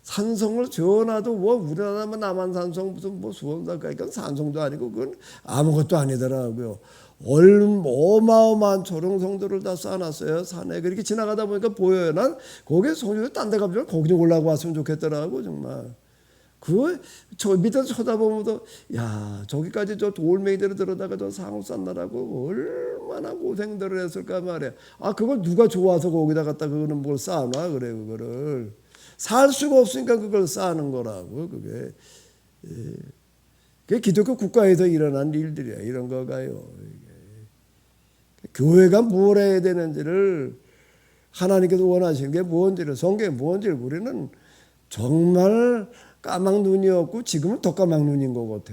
산성을 지어놔도 뭐 우리나라만 남한산성 무슨 뭐 수원산 그러니까 산성도 아니고 그건 아무것도 아니더라고요. 어마어마한 초롱성들을 다 쌓아놨어요. 산에 그렇게 지나가다 보니까 보여요. 난 거기에 성주에 딴 데 가면 거기 좀 올라가 왔으면 좋겠더라고 정말. 저 밑에서 쳐다보면서 야 저기까지 저 돌멩이대로 들어다가 저 상을 쌓느라고 얼마나 고생들을 했을까 말이야. 아 그걸 누가 좋아서 거기다 갖다 그거는 뭘 쌓아놔 그래. 그거를 살 수가 없으니까 그걸 쌓는 거라고. 그게 기독교 국가에서 일어난 일들이야. 이런 거가요. 교회가 뭘 해야 되는지를 하나님께서 원하시는 게 뭔지를 성경에 뭔지를 우리는 정말 까막 눈이었고 지금은 더 까막 눈인 것 같아.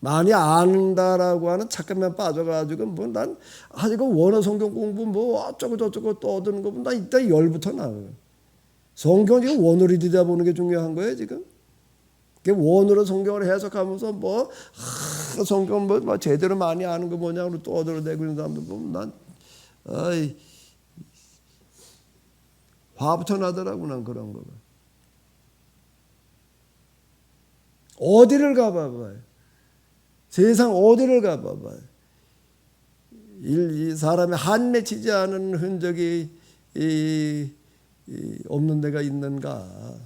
많이 안다라고 하는 착각만 빠져가지고 뭐 난 아직은 원어 성경 공부 뭐 어쩌고 저쩌고 떠드는 거 보면 난 이따 열부터 나. 성경 지금 원어로 들여다보는 게 중요한 거예요 지금. 원어로 성경을 해석하면서 뭐 성경 뭐 제대로 많이 아는 거 뭐냐고 떠들어대고 있는 사람들 보면 난 화부터 나더라고 난 그런 거가. 어디를 가봐봐요. 세상 어디를 가봐봐요. 이 사람의 한 맺히지 않은 흔적이 없는 데가 있는가.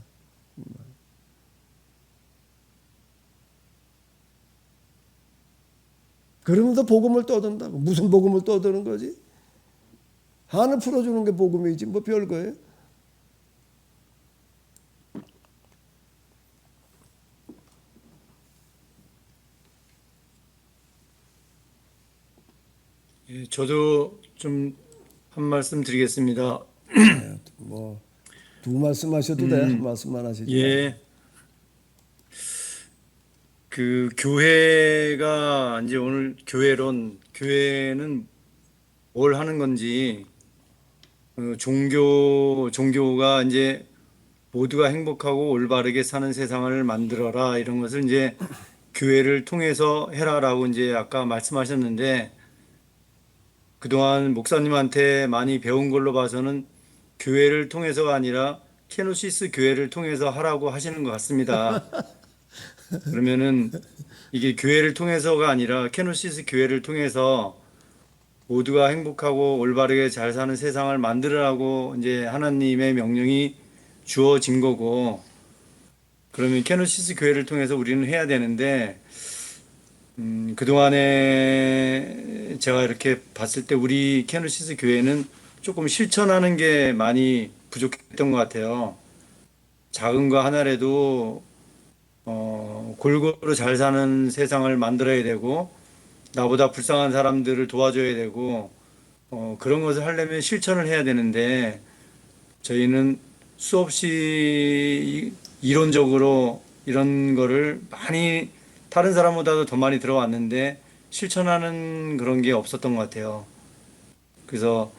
그러면서 복음을 떠든다고. 무슨 복음을 떠드는 거지? 한을 풀어주는 게 복음이지 뭐 별거예요. 예, 저도 좀 한 말씀 드리겠습니다. 뭐 두 말씀 하셔도 돼. 한 말씀만 하시지 말고. 예, 그 교회가 이제 오늘 교회는 뭘 하는 건지, 종교가 이제 모두가 행복하고 올바르게 사는 세상을 만들어라 이런 것을 이제 교회를 통해서 해라라고 이제 아까 말씀하셨는데, 그동안 목사님한테 많이 배운 걸로 봐서는 교회를 통해서가 아니라 케노시스 교회를 통해서 하라고 하시는 것 같습니다. 그러면은 이게 교회를 통해서가 아니라 케노시스 교회를 통해서 모두가 행복하고 올바르게 잘 사는 세상을 만들으라고 이제 하나님의 명령이 주어진 거고, 그러면 케노시스 교회를 통해서 우리는 해야 되는데, 그동안에 제가 이렇게 봤을 때 우리 케노시스 교회는 조금 실천하는 게 많이 부족했던 것 같아요. 작은 거 하나라도 골고루 잘 사는 세상을 만들어야 되고, 나보다 불쌍한 사람들을 도와줘야 되고, 그런 것을 하려면 실천을 해야 되는데, 저희는 수없이 이론적으로 이런 거를 많이 다른 사람보다도 더 많이 들어왔는데 실천하는 그런 게 없었던 것 같아요. 그래서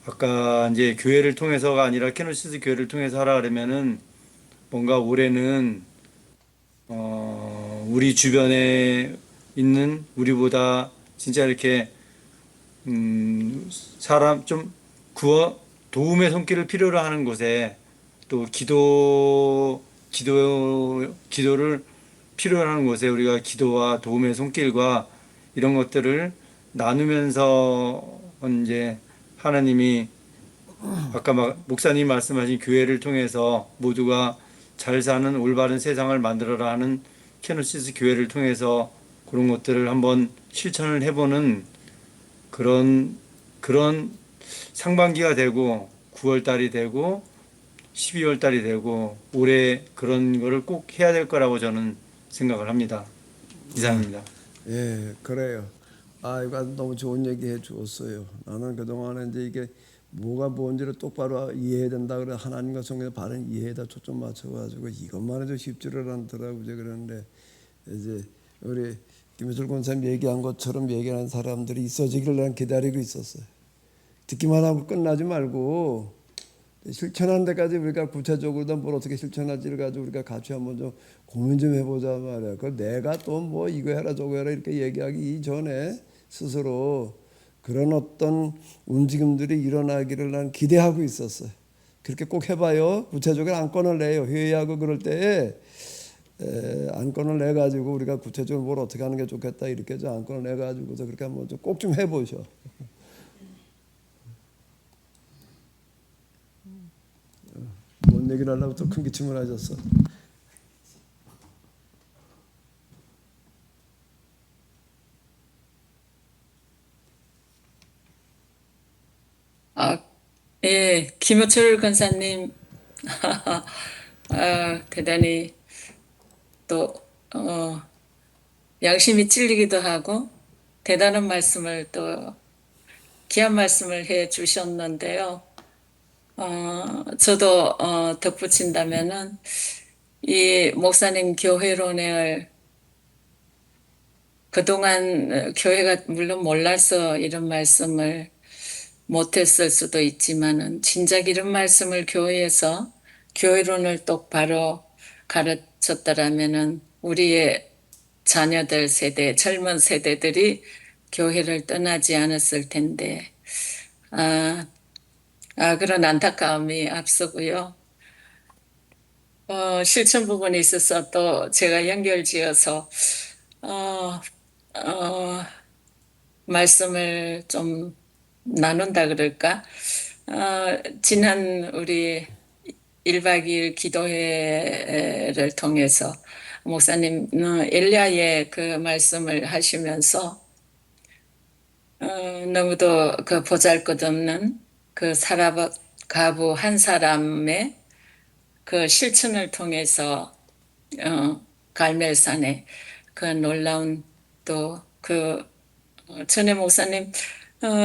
아까 이제 교회를 통해서가 아니라 케노시스 교회를 통해서 하라 그러면은 뭔가 올해는 우리 주변에 있는 우리보다 진짜 이렇게 사람 좀 도움의 손길을 필요로 하는 곳에 또 기도를 필요로 하는 곳에 우리가 기도와 도움의 손길과 이런 것들을 나누면서 이제 하나님이 아까 목사님 말씀하신 교회를 통해서 모두가 잘 사는 올바른 세상을 만들어라 하는 케노시스 교회를 통해서 그런 것들을 한번 실천을 해보는 그런 상반기가 되고 9월 달이 되고 12월 달이 되고 올해 그런 거를 꼭 해야 될 거라고 저는 생각을 합니다. 이상입니다. 예, 그래요. 아, 이거 너무 좋은 얘기 해 주었어요. 나는 그동안에 이제 이게 뭐가 뭔지를 똑바로 이해해야 된다 그래 하나님과 성경의 바른 이해에다 초점 맞춰가지고 이것만 해도 쉽지를 않더라고요. 그런데 이제 우리 김효철 권사님 얘기한 것처럼 얘기하는 사람들이 있어지기를 난 기다리고 있었어요. 듣기만 하고 끝나지 말고 실천하는 데까지 우리가 구체적으로 뭘 어떻게 실천할지를 가지고 우리가 같이 한번 좀 고민 좀 해보자 말이야. 그 내가 또 뭐 이거 해라 저거 해라 이렇게 얘기하기 이전에 스스로 그런 어떤 움직임들이 일어나기를 난 기대하고 있었어요. 그렇게 꼭 해봐요. 구체적으로 안건을 내요. 회의하고 그럴 때에 안건을 내 가지고 우리가 구체적으로 뭘 어떻게 하는 게 좋겠다 이렇게 저 안건을 내 가지고서 그렇게 한번 꼭 좀 해보셔. 뭔 얘기를 하려고 또 큰 기침을 하셨어. 예, 김호철 권사님, 대단히 또, 양심이 찔리기도 하고, 대단한 말씀을 또, 귀한 말씀을 해 주셨는데요. 저도, 덧붙인다면은, 이 목사님 교회론을 그동안 교회가 물론 몰라서 이런 말씀을 못했을 수도 있지만은 진작 이런 말씀을 교회에서 교회론을 똑바로 가르쳤더라면은 우리의 자녀들 세대, 젊은 세대들이 교회를 떠나지 않았을 텐데, 그런 안타까움이 앞서고요. 실천 부분에 있어서 또 제가 연결지어서, 어, 어, 말씀을 좀 나눈다 그럴까? 지난 우리 1박 2일 기도회를 통해서 목사님 엘리야의 그 말씀을 하시면서 너무도 그 보잘것없는 그 가부 한 사람의 그 실천을 통해서 갈멜산에 그 놀라운 또 그 전에 목사님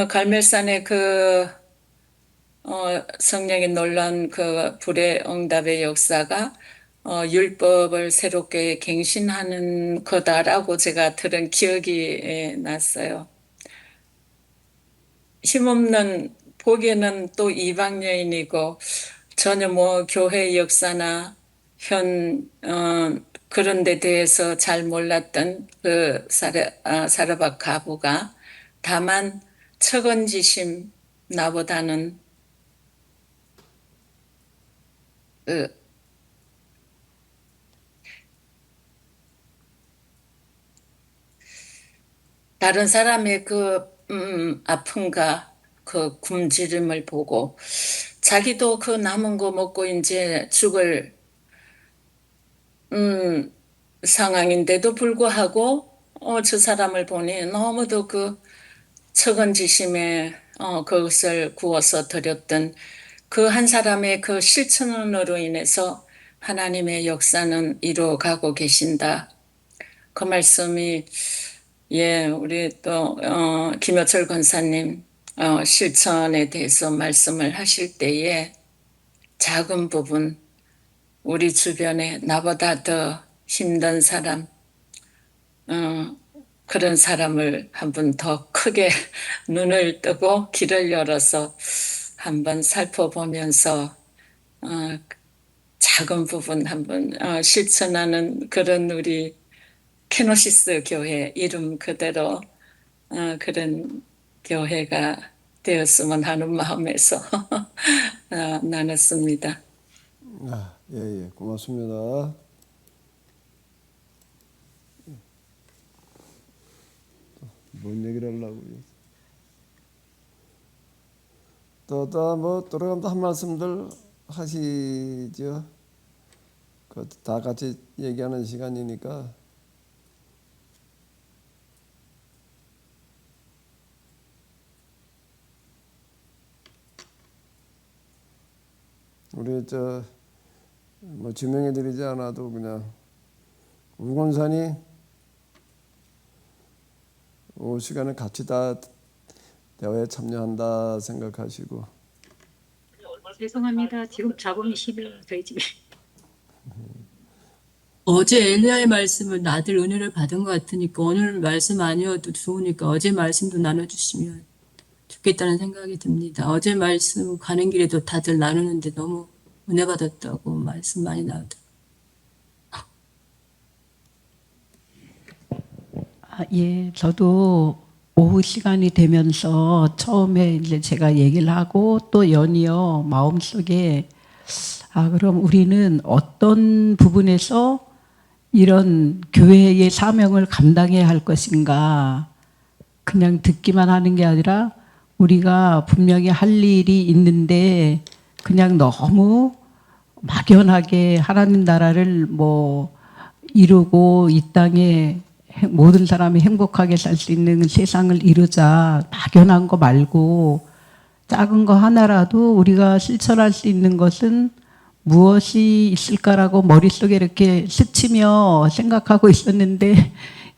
갈멜산의 그 성령의 놀라운 그 불의 응답의 역사가 율법을 새롭게 갱신하는 거다라고 제가 들은 기억이 났어요. 힘없는 보기에는 또 이방 여인이고 전혀 뭐 교회 역사나 그런 데 대해서 잘 몰랐던 그 사르밧 가부가 다만 척언지심 나보다는 그 다른 사람의 그 아픔과 그 굶주림을 보고 자기도 그 남은 거 먹고 이제 죽을 상황인데도 불구하고 저 사람을 보니 너무도 그 척언지심에 그것을 구워서 드렸던 그 한 사람의 그 실천으로 인해서 하나님의 역사는 이루어가고 계신다. 그 말씀이 예, 우리 또 김효철 권사님 실천에 대해서 말씀을 하실 때에 작은 부분 우리 주변에 나보다 더 힘든 사람 그런 사람을 한 번 더 크게 눈을 뜨고 귀를 열어서 한번 살펴보면서 어, 작은 부분 한번 실천하는 그런 우리 케노시스 교회 이름 그대로 그런 교회가 되었으면 하는 마음에서 나눴습니다. 예, 예, 고맙습니다. 뭔 얘기를 하려고요? 뭐 돌아가면서 한 말씀들 하시죠. 그 다 같이 얘기하는 시간이니까. 우리 뭐 지명해드리지 않아도 그냥 우건산이 오 시간을 같이 다 대화에 참여한다 생각하시고. 죄송합니다. 지금 작업이 심해요. 저희 집에. 어제 엘리야의 말씀을 아들 은혜를 받은 것 같으니까 오늘 말씀 아니어도 좋으니까 어제 말씀도 나눠주시면 좋겠다는 생각이 듭니다. 어제 말씀 가는 길에도 다들 나누는데 너무 은혜 받았다고 말씀 많이 나오더라고요. 예, 저도 오후 시간이 되면서 처음에 이제 제가 얘기를 하고 또 연이어 마음속에 그럼 우리는 어떤 부분에서 이런 교회의 사명을 감당해야 할 것인가. 그냥 듣기만 하는 게 아니라 우리가 분명히 할 일이 있는데 그냥 너무 막연하게 하나님 나라를 뭐 이루고 이 땅에 모든 사람이 행복하게 살 수 있는 세상을 이루자. 막연한 거 말고 작은 거 하나라도 우리가 실천할 수 있는 것은 무엇이 있을까라고 머릿속에 이렇게 스치며 생각하고 있었는데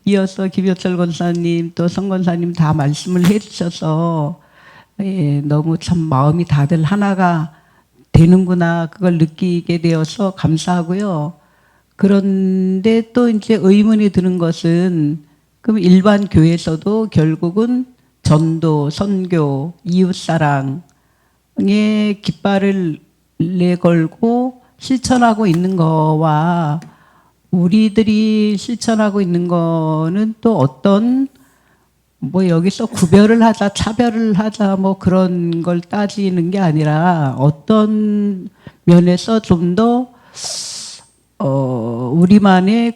이어서 김효철 권사님 또 성 권사님 다 말씀을 해주셔서 너무 참 마음이 다들 하나가 되는구나 그걸 느끼게 되어서 감사하고요. 그런데 또 이제 의문이 드는 것은 그럼 일반 교회에서도 결국은 전도, 선교, 이웃사랑에 깃발을 내걸고 실천하고 있는 거와 우리들이 실천하고 있는 거는 또 어떤 뭐 여기서 구별을 하자, 차별을 하자 뭐 그런 걸 따지는 게 아니라 어떤 면에서 좀 더 우리만의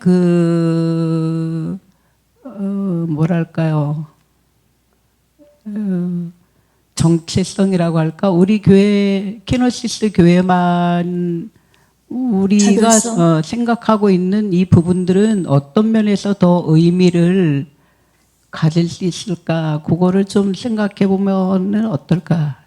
뭐랄까요. 정체성이라고 할까? 우리 교회, 케노시스 교회만 우리가 차별성? 생각하고 있는 이 부분들은 어떤 면에서 더 의미를 가질 수 있을까? 그거를 좀 생각해 보면 어떨까?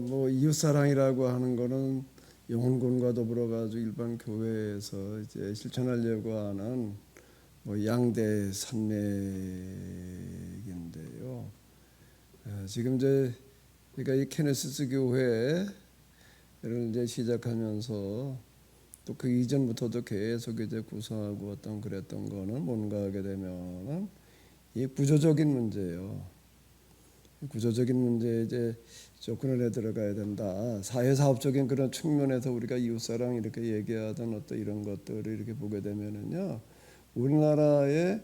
뭐 이웃사랑이라고 하는 거는 영혼군과 더불어 가지고 일반 교회에서 이제 실천하려고 하는 뭐 양대 산맥인데요. 지금 이제 그러니까 이 케네시스 교회를 이제 시작하면서 또 그 이전부터도 계속 이제 구성하고 어떤 그랬던 거는 뭔가 하게 되면은 이 구조적인 문제예요. 구조적인 문제에 이제 접근을 해 들어가야 된다. 사회사업적인 그런 측면에서 우리가 이웃사랑 이렇게 얘기하던 어떤 이런 것들을 이렇게 보게 되면은요, 우리나라의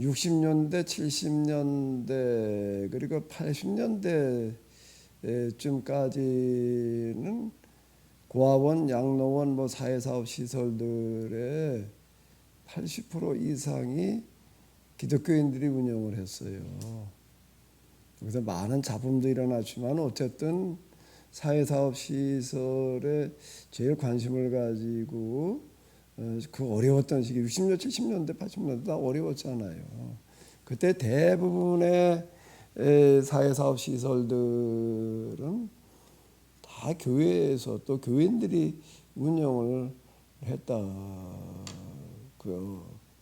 60년대, 70년대 그리고 80년대쯤까지는 고아원, 양로원, 뭐 사회사업 시설들의 80% 이상이 기독교인들이 운영을 했어요. 그래서 많은 잡음도 일어났지만 어쨌든 사회사업 시설에 제일 관심을 가지고 그 어려웠던 시기 60년, 70년대, 80년대 다 어려웠잖아요. 그때 대부분의 사회사업 시설들은 다 교회에서 또 교인들이 운영을 했다고요.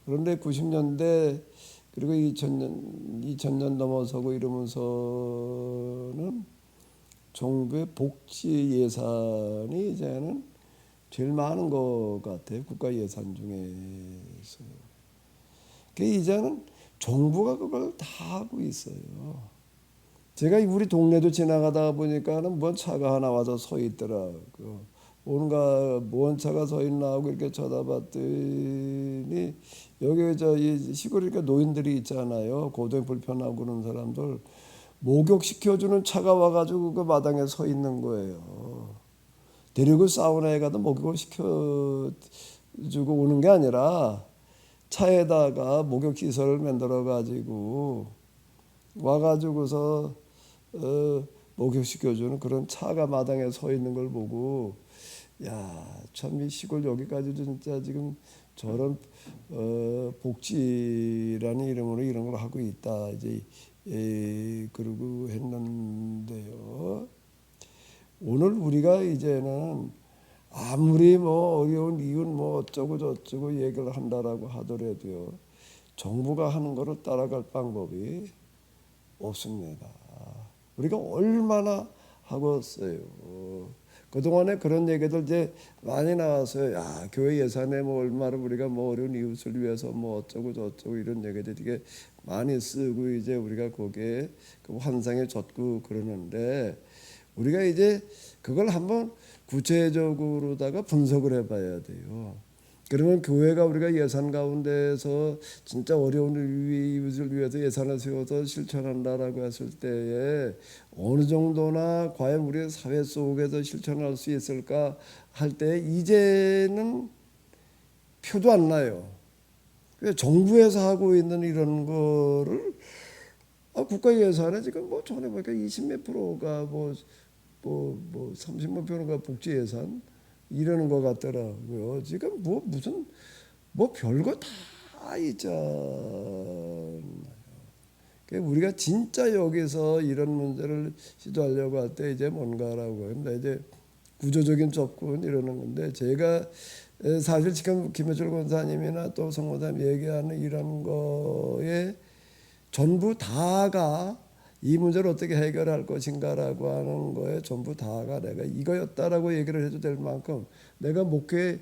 그런데 90년대 그리고 2000년 넘어서고 이러면서는 정부의 복지 예산이 이제는 제일 많은 것 같아요. 국가 예산 중에서. 그 이제는 정부가 그걸 다 하고 있어요. 제가 우리 동네도 지나가다 보니까는 뭔 차가 하나 와서 서 있더라고요. 뭔가 뭔 차가 서 있나 하고 이렇게 쳐다봤더니 여기 이 시골이니까 노인들이 있잖아요. 고도에 불편하고 그런 사람들 목욕시켜주는 차가 와가지고 그 마당에 서 있는 거예요. 데리고 사우나에 가도 목욕을 시켜주고 오는 게 아니라 차에다가 목욕 시설을 만들어 가지고 와가지고서 목욕시켜주는 그런 차가 마당에 서 있는 걸 보고 야, 참 이 시골 여기까지 진짜 지금 저런 복지라는 이름으로 이런 걸 하고 있다 이제 그러고 했는데요. 오늘 우리가 이제는 아무리 뭐 어려운 이웃 뭐 어쩌고 저쩌고 얘기를 한다라고 하더라도요. 정부가 하는 거를 따라갈 방법이 없습니다. 우리가 얼마나 하고 있어요. 그동안에 그런 얘기들 이제 많이 나왔어요. 야, 교회 예산에 뭐 얼마를 우리가 뭐 어려운 이웃을 위해서 뭐 어쩌고 저쩌고 이런 얘기들 되게 많이 쓰고 이제 우리가 거기에 그 환상에 젖고 그러는데 우리가 이제 그걸 한번 구체적으로다가 분석을 해봐야 돼요. 그러면 교회가 우리가 예산 가운데서 진짜 어려운 이웃을 위해서 예산을 세워서 실천한다라고 했을 때에 어느 정도나 과연 우리 사회 속에서 실천할 수 있을까 할 때 이제는 표도 안 나요. 정부에서 하고 있는 이런 거를 국가 예산에 지금 뭐 전에 보니까 20몇 프로가 뭐 30몇 프로가 복지 예산 이러는 것 같더라고요. 지금 뭐 무슨 뭐 별거 다 있잖아요. 우리가 진짜 여기서 이런 문제를 시도하려고 할 때 이제 뭔가라고 합니다. 이제 구조적인 접근 이러는 건데 제가 사실 지금 김효철 권사님이나 또 성모님 얘기하는 이런 거에 전부 다가 이 문제를 어떻게 해결할 것인가라고 하는 거에 전부 다가 내가 이거였다라고 얘기를 해도 될 만큼 내가 목회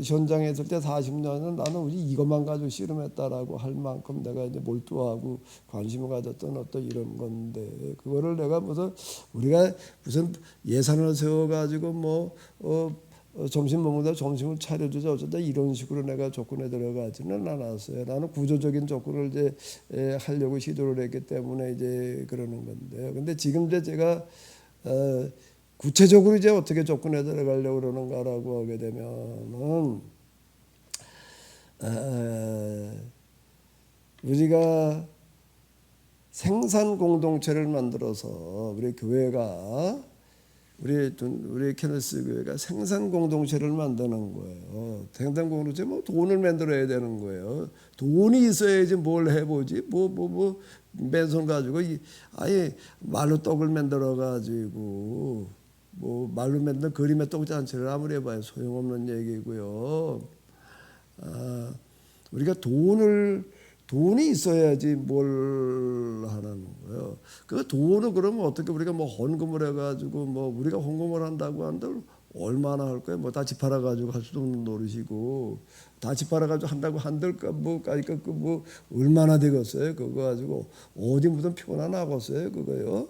현장에 있을 때 40년은 나는 우리 이것만 가지고 씨름했다라고 할 만큼 내가 이제 몰두하고 관심을 가졌던 어떤 이런 건데 그거를 내가 무슨 우리가 무슨 예산을 세워가지고 뭐 점심 먹는다 점심을 차려주자 어쩌다 이런 식으로 내가 접근에 들어가지는 않았어요. 나는 구조적인 접근을 이제 하려고 시도를 했기 때문에 이제 그러는 건데요. 근데 지금 이제 제가 구체적으로 이제 어떻게 접근해 들어가려고 그러는가라고 하게 되면은 우리가 생산 공동체를 만들어서 우리 교회가 우리 케네스 교회가 생산 공동체를 만드는 거예요. 생산 공동체 뭐 돈을 만들어야 되는 거예요. 돈이 있어야지 뭘 해보지. 맨손 가지고 아예 말로 떡을 만들어 가지고 뭐 말로 만든 그림의 떡잔치를 아무리 해봐야 소용없는 얘기고요. 우리가 돈이 있어야지 뭘 하는 거예요. 그 돈을 그러면 어떻게 우리가 뭐 헌금을 해가지고 뭐 우리가 헌금을 한다고 한들 얼마나 할 거예요? 뭐 다 집 팔아가지고 할 수도 없는 노릇이고 다 집 팔아가지고 한다고 한들까 뭐 얼마나 되겠어요? 그거 가지고 어디 무슨 표나 나겠어요? 그거요.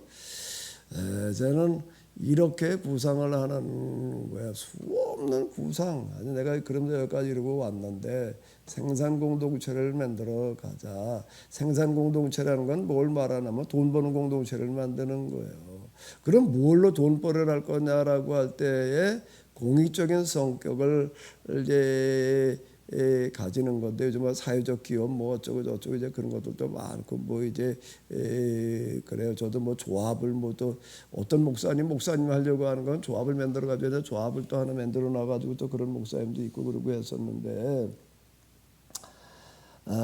저는 이렇게 구상을 하는 거야. 수없는 구상. 아니 내가 그러면서 여기까지 이러고 왔는데 생산 공동체를 만들어 가자. 생산 공동체라는 건 뭘 말하냐면 돈 버는 공동체를 만드는 거예요. 그럼 뭘로 돈 벌어를 할 거냐라고 할 때에 공익적인 성격을 이제 가지는 건데 요즘 사회적 기업 뭐 어쩌고 저쩌고 이제 그런 것들도 많고 뭐 이제 그래요. 저도 뭐 조합을 뭐 또 어떤 목사님 하려고 하는 건 조합을 만들어 가지고 조합을 또 하나 만들어 놔 가지고 또 그런 목사님도 있고 그러고 했었는데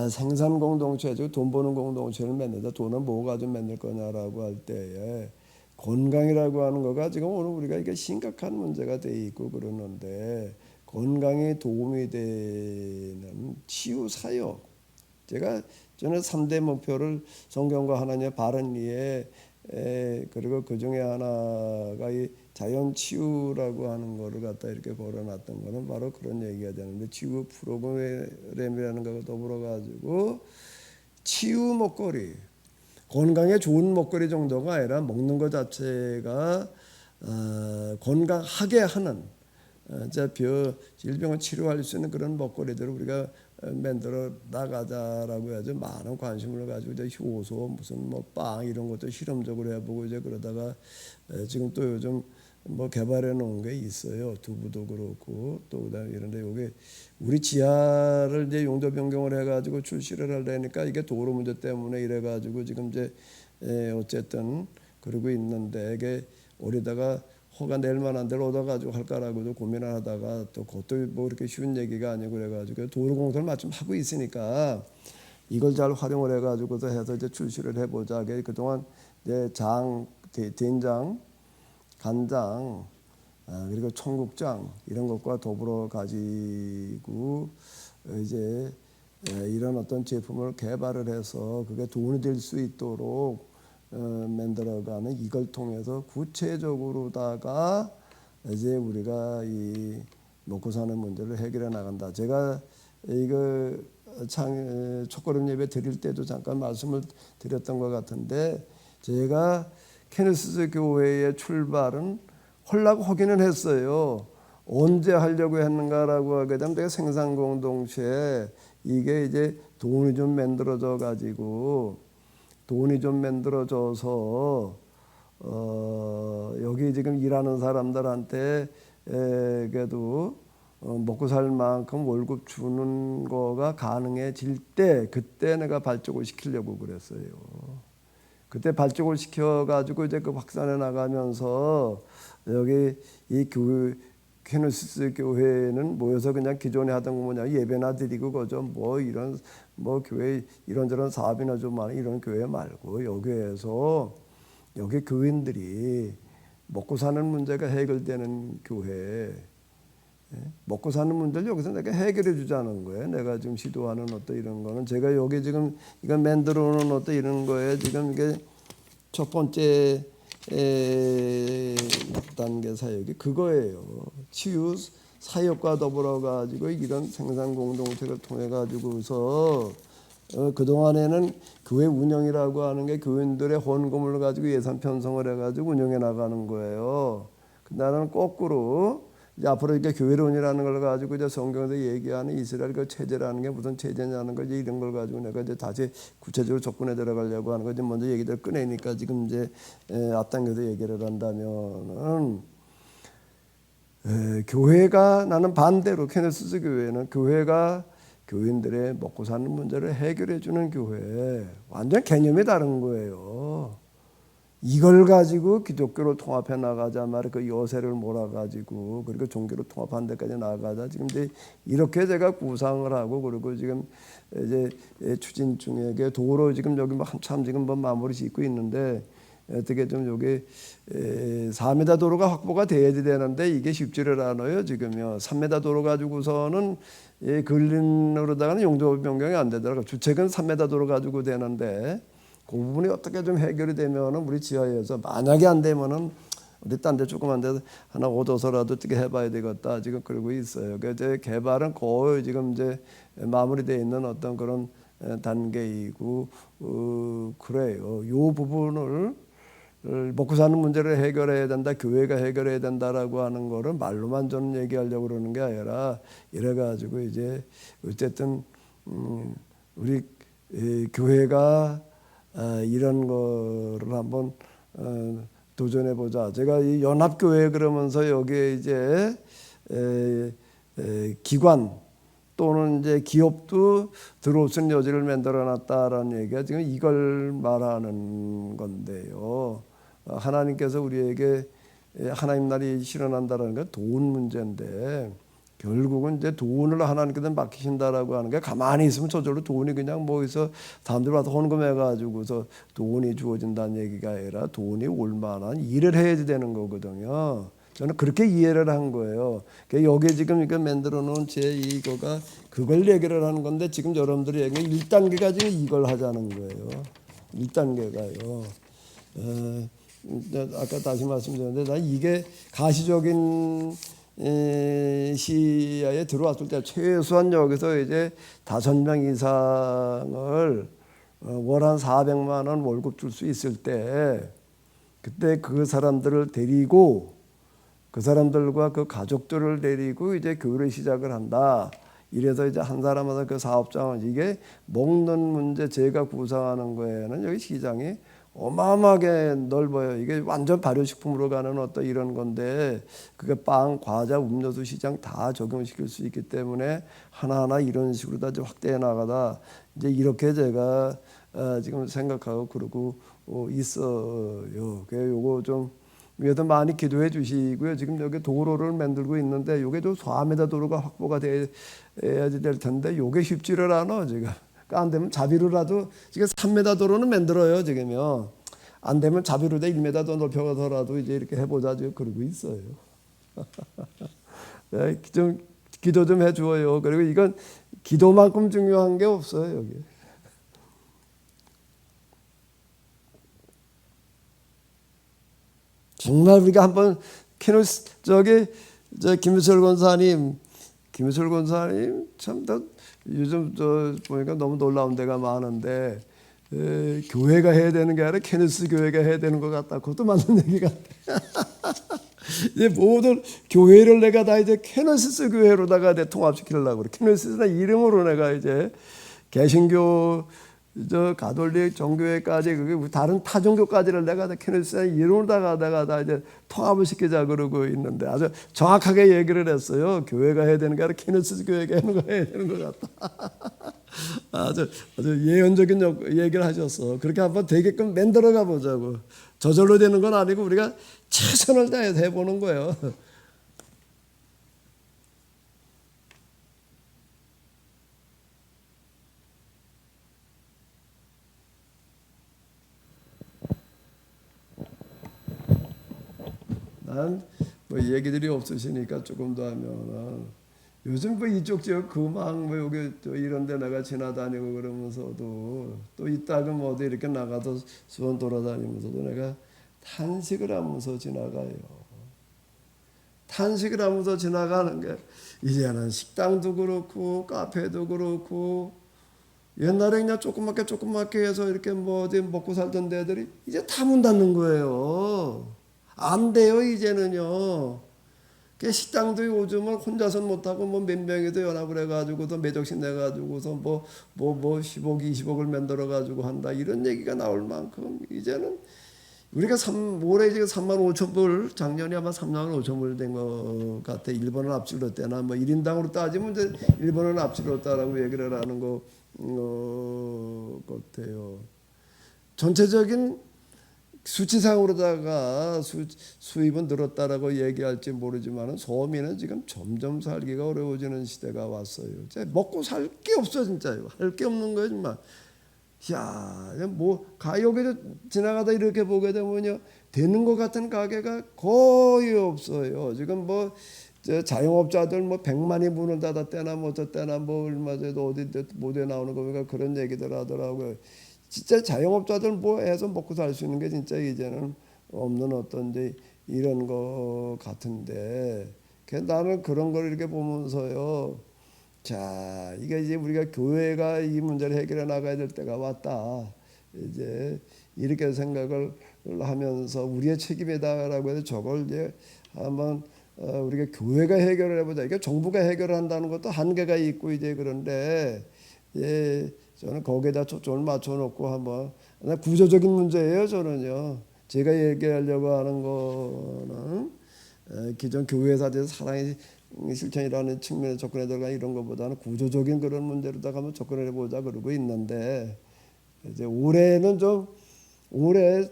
생산 공동체죠. 돈 버는 공동체를 만들다 돈은 뭐 가지고 만들 거냐라고 할 때에 건강이라고 하는 거가 지금 오늘 우리가 이게 심각한 문제가 돼 있고 그러는데 건강에 도움이 되는 치유 사역. 저는 3대 목표를 성경과 하나님의 바른 이해 그리고 그 중에 하나가 이 자연 치유라고 하는 거를 갖다 이렇게 걸어놨던 거는 바로 그런 얘기가 되는데, 치유 프로그램이라는 거가 더불어 가지고 치유 먹거리, 건강에 좋은 먹거리 정도가 아니라 먹는 것 자체가 건강하게 하는, 질병을 치료할 수 있는 그런 먹거리들을 우리가 만들어 나가자라고 해야죠. 많은 관심을 가지고 이제 효소, 무슨 뭐 빵 이런 것도 실험적으로 해보고 이제 그러다가 지금 또 요즘 뭐 개발해 놓은 게 있어요. 두부도 그렇고 또 그다음에 이런데 요게 우리 지하를 이제 용도 변경을 해가지고 출시를 하려니까 이게 도로 문제 때문에 이래가지고 지금 이제 어쨌든 그러고 있는데, 이게 올해다가 허가 낼 만한 데를 얻어가지고 할까라고도 고민을 하다가 또 그것도 뭐 이렇게 쉬운 얘기가 아니고 그래가지고 도로공사를 마침 하고 있으니까 이걸 잘 활용을 해가지고서 해서 이제 출시를 해보자. 그동안 이제 된장, 간장, 그리고 청국장 이런 것과 더불어 가지고 이제 이런 어떤 제품을 개발을 해서 그게 돈이 될 수 있도록 만들어가는, 이걸 통해서 구체적으로다가 이제 우리가 이 먹고 사는 문제를 해결해 나간다. 제가 이거 첫걸음 예배 드릴 때도 잠깐 말씀을 드렸던 것 같은데, 제가 케네시스 교회의 출발은 헐락하기는 했어요. 언제 하려고 했는가라고 하게 되면 내가 생산 공동체에 이게 이제 돈이 좀 만들어져서 여기 지금 일하는 사람들한테 그래도 먹고 살 만큼 월급 주는 거가 가능해질 때, 그때 내가 발족을 시키려고 그랬어요. 그때 발족을 시켜가지고 이제 그 확산해 나가면서 여기 이 케네시스 교회는 모여서 그냥 기존에 하던 거 뭐냐, 예배나 드리고 그저 뭐 이런 뭐 교회 이런저런 사업이나 좀 많은 이런 교회 말고 여기에서 여기 교인들이 먹고 사는 문제가 해결되는 교회, 먹고 사는 문제를 여기서 내가 해결해 주자는 거예요. 내가 지금 시도하는 어떤 이런 거는, 제가 여기 지금 이거 만들어 놓은 어떤 이런 거에 지금 이게 첫 번째 단계 사역이 그거예요. 치유 사역과 더불어 가지고 이런 생산 공동체를 통해 가지고서 그 동안에는 교회 운영이라고 하는 게 교인들의 헌금을 가지고 예산 편성을 해가지고 운영해 나가는 거예요. 나는 거꾸로 이제 앞으로 이렇게 교회론이라는 걸 가지고 이제 성경에서 얘기하는 이스라엘 그 체제라는 게 무슨 체제냐는 거, 이제 이런 걸 가지고 내가 이제 다시 구체적으로 접근해 들어가려고 하는 거지. 먼저 얘기들 꺼내니까 지금 이제 앞당겨서 얘기를 한다면은 교회가, 나는 반대로 케네시스 교회는 교회가 교인들의 먹고 사는 문제를 해결해 주는 교회, 완전 개념이 다른 거예요. 이걸 가지고 기독교로 통합해 나가자 말이야. 그 여세를 몰아가지고 그리고 종교로 통합한 데까지 나가자. 지금 이제 이렇게 제가 구상을 하고, 그리고 지금 이제 추진 중에 도로 지금 여기 뭐 한참 지금 뭐 마무리 짓고 있는데, 어떻게 좀 여기 4m 도로가 확보가 돼야지 되는데 이게 쉽지를 않아요. 지금요 3m 도로 가지고서는 근린으로다가는 용도 변경이 안 되더라고요. 주택은 3m 도로 가지고 되는데 그 부분이 어떻게 좀 해결이 되면은 우리 지하에서, 만약에 안 되면은 우리 딴 데 조그만 데 하나 얻어서라도 어떻게 해봐야 되겠다 지금 그러고 있어요. 그 이제 개발은 거의 지금 이제 마무리되어 있는 어떤 그런 단계이고 그래요. 요 부분을 먹고 사는 문제를 해결해야 된다, 교회가 해결해야 된다라고 하는 거를 말로만 저는 얘기하려고 그러는 게 아니라, 이래가지고 이제 어쨌든 우리 교회가 이런 거를 한번 도전해 보자. 제가 이 연합교회 그러면서 여기에 이제 기관 또는 이제 기업도 들어올 수 있는 여지를 만들어 놨다라는 얘기가 지금 이걸 말하는 건데요. 하나님께서 우리에게 하나님 나라에 실현한다라는 건 돈 문제인데, 결국은 이제 돈을 하나님께서 맡기신다라고 하는 게, 가만히 있으면 저절로 돈이 그냥 뭐해서 사람들 와서 헌금해가지고서 돈이 주어진다는 얘기가 아니라 돈이 올 만한 일을 해야지 되는 거거든요. 저는 그렇게 이해를 한 거예요. 여기 지금 이거 만들어 놓은 제 이거가 그걸 얘기를 하는 건데, 지금 여러분들이 얘기하는 1단계가 지금 이걸 하자는 거예요. 1단계가요. 아까 다시 말씀드렸는데 난 이게 가시적인 시야에 들어왔을 때 최소한 여기서 이제 5명 이상을 월 한 400만 원 월급 줄 수 있을 때 그때 그 사람들을 데리고 그 사람들과 그 가족들을 데리고 이제 교회를 시작을 한다. 이래서 이제 한 사람마다 그 사업장은 이게 먹는 문제 제가 구상하는 거에는 여기 시장이 어마어마하게 넓어요. 이게 완전 발효식품으로 가는 어떤 이런 건데 그게 빵, 과자, 음료수 시장 다 적용시킬 수 있기 때문에 하나하나 이런 식으로 다 이제 확대해 나가다 이제 이렇게 제가 지금 생각하고 그러고 있어요. 그 요거 좀 위에도 많이 기도해 주시고요. 지금 여기 도로를 만들고 있는데 요게 좀 4m 도로가 확보가 돼야지 될 텐데 요게 쉽지를 않아 지금. 그러니까 안 되면 자비로라도 지금 3m 도로는 만들어요 지금요. 안 되면 자비로 돼 1m 더 넓혀서라도 이제 이렇게 해보자 지금 그러고 있어요. 네, 좀 기도 좀 해줘요. 그리고 이건 기도만큼 중요한 게 없어요 여기. 정말 우리가 한번 김유철 권사님 참 요즘 보니까 너무 놀라운 데가 많은데 교회가 해야 되는 게 아니라 케네스 교회가 해야 되는 것 같다. 그것도 맞는 얘기 같아. 이제 모든 교회를 내가 다 이제 케네시스 교회로다가 통합시키려고 그래. 케네시스나 이름으로 내가 이제 개신교 가톨릭 정교회까지 그게 다른 타 종교까지를 내가 다 케네시스 이름으로다가 내가 다 이제 통합을 시키자 그러고 있는데 아주 정확하게 얘기를 했어요. 교회가 해야 되는 게 아니라 케네시스 교회가 해야 되는 것 같다. 아주 예언적인 얘기를 하셨어. 그렇게 한번 되게끔 만들어가 보자고. 저절로 되는 건 아니고 우리가 최선을 다해서 해보는 거예요. 난 뭐 얘기들이 없으시니까 조금 더 하면 요즘 뭐 이쪽 지역 금방 뭐 여기 또 이런 데 내가 지나다니고 그러면서도 또 이따가 뭐 어디 이렇게 나가서 수원 돌아다니면서도 내가 탄식을 하면서 지나가요. 탄식을 하면서 지나가는 게 이제는 식당도 그렇고 카페도 그렇고 옛날에 그냥 조그맣게 해서 이렇게 뭐 어디 먹고 살던 데들이 이제 다 문 닫는 거예요. 안 돼요 이제는요. 그 식당도 요즘은 혼자서는 못하고 뭐 몇 명이도 연합을 해가지고서 매적씩 내가지고서 뭐 10억 20억을 만들어 가지고 한다 이런 얘기가 나올 만큼 이제는 우리가 올해 지금 3만 5천 불 작년에 아마 3만 5천 불 된 것 같아. 일본은 앞질렀대나 뭐 1인당으로 따지면 이제 일본은 앞질렀다라고 얘기를 하는 거 같아요. 전체적인 수치상으로다가 수입은 늘었다라고 얘기할지 모르지만 소민은 지금 점점 살기가 어려워지는 시대가 왔어요. 먹고 살 게 없어 진짜요. 할 게 없는 거예요 정말. 야, 뭐 여기서 지나가다 이렇게 보게 되면요 되는 것 같은 가게가 거의 없어요. 지금 뭐 자영업자들 뭐 100만이 문을 닫았대나 뭐 어쨌대나 뭐 얼마 전에도 어디 모델 나오는 거 보니까 그런 얘기들 하더라고요. 진짜 자영업자들 뭐 해서 먹고 살 수 있는 게 진짜 이제는 없는 어떤 이제 이런 거 같은데 나는 그런 걸 이렇게 보면서요. 자, 이게 이제 우리가 교회가 이 문제를 해결해 나가야 될 때가 왔다. 이제 이렇게 생각을 하면서 우리의 책임이다라고 해서 저걸 이제 한번 우리가 교회가 해결을 해보자. 이게 정부가 해결한다는 것도 한계가 있고 이제 그런데 예. 저는 거기에다 초점을 맞춰놓고 한번 구조적인 문제예요. 저는요. 제가 얘기하려고 하는 거는 기존 교회에서 대해서 사랑의 실천이라는 측면에 접근해 들어가 이런 것보다는 구조적인 그런 문제로다가 한번 접근해 보자 그러고 있는데 이제 올해는 올해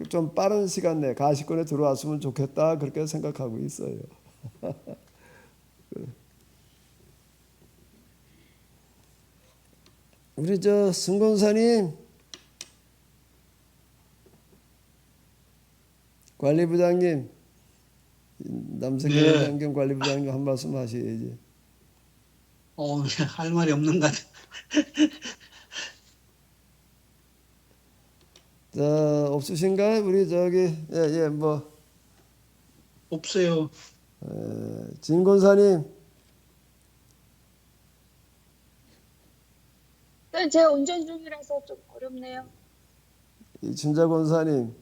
좀 빠른 시간 내에 가시권에 들어왔으면 좋겠다 그렇게 생각하고 있어요. 우리 승권사님 관리부장님 남성교회 환경 관리부장님 한 말씀 하셔야지. 할 말이 없는 것 같아요. 자, 없으신가요? 우리 저기 뭐 없어요. 진 권사님. 네, 제가 운전 중이라서 좀 어렵네요. 이춘자 권사님.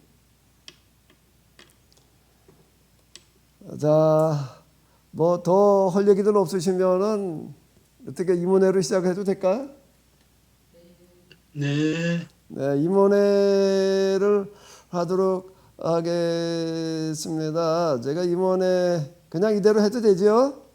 자, 뭐 더 할 얘기들 없으시면은 어떻게 임원회로 시작해도 될까요? 네. 네, 임원회를 하도록 하겠습니다. 제가 임원회 그냥 이대로 해도 되죠?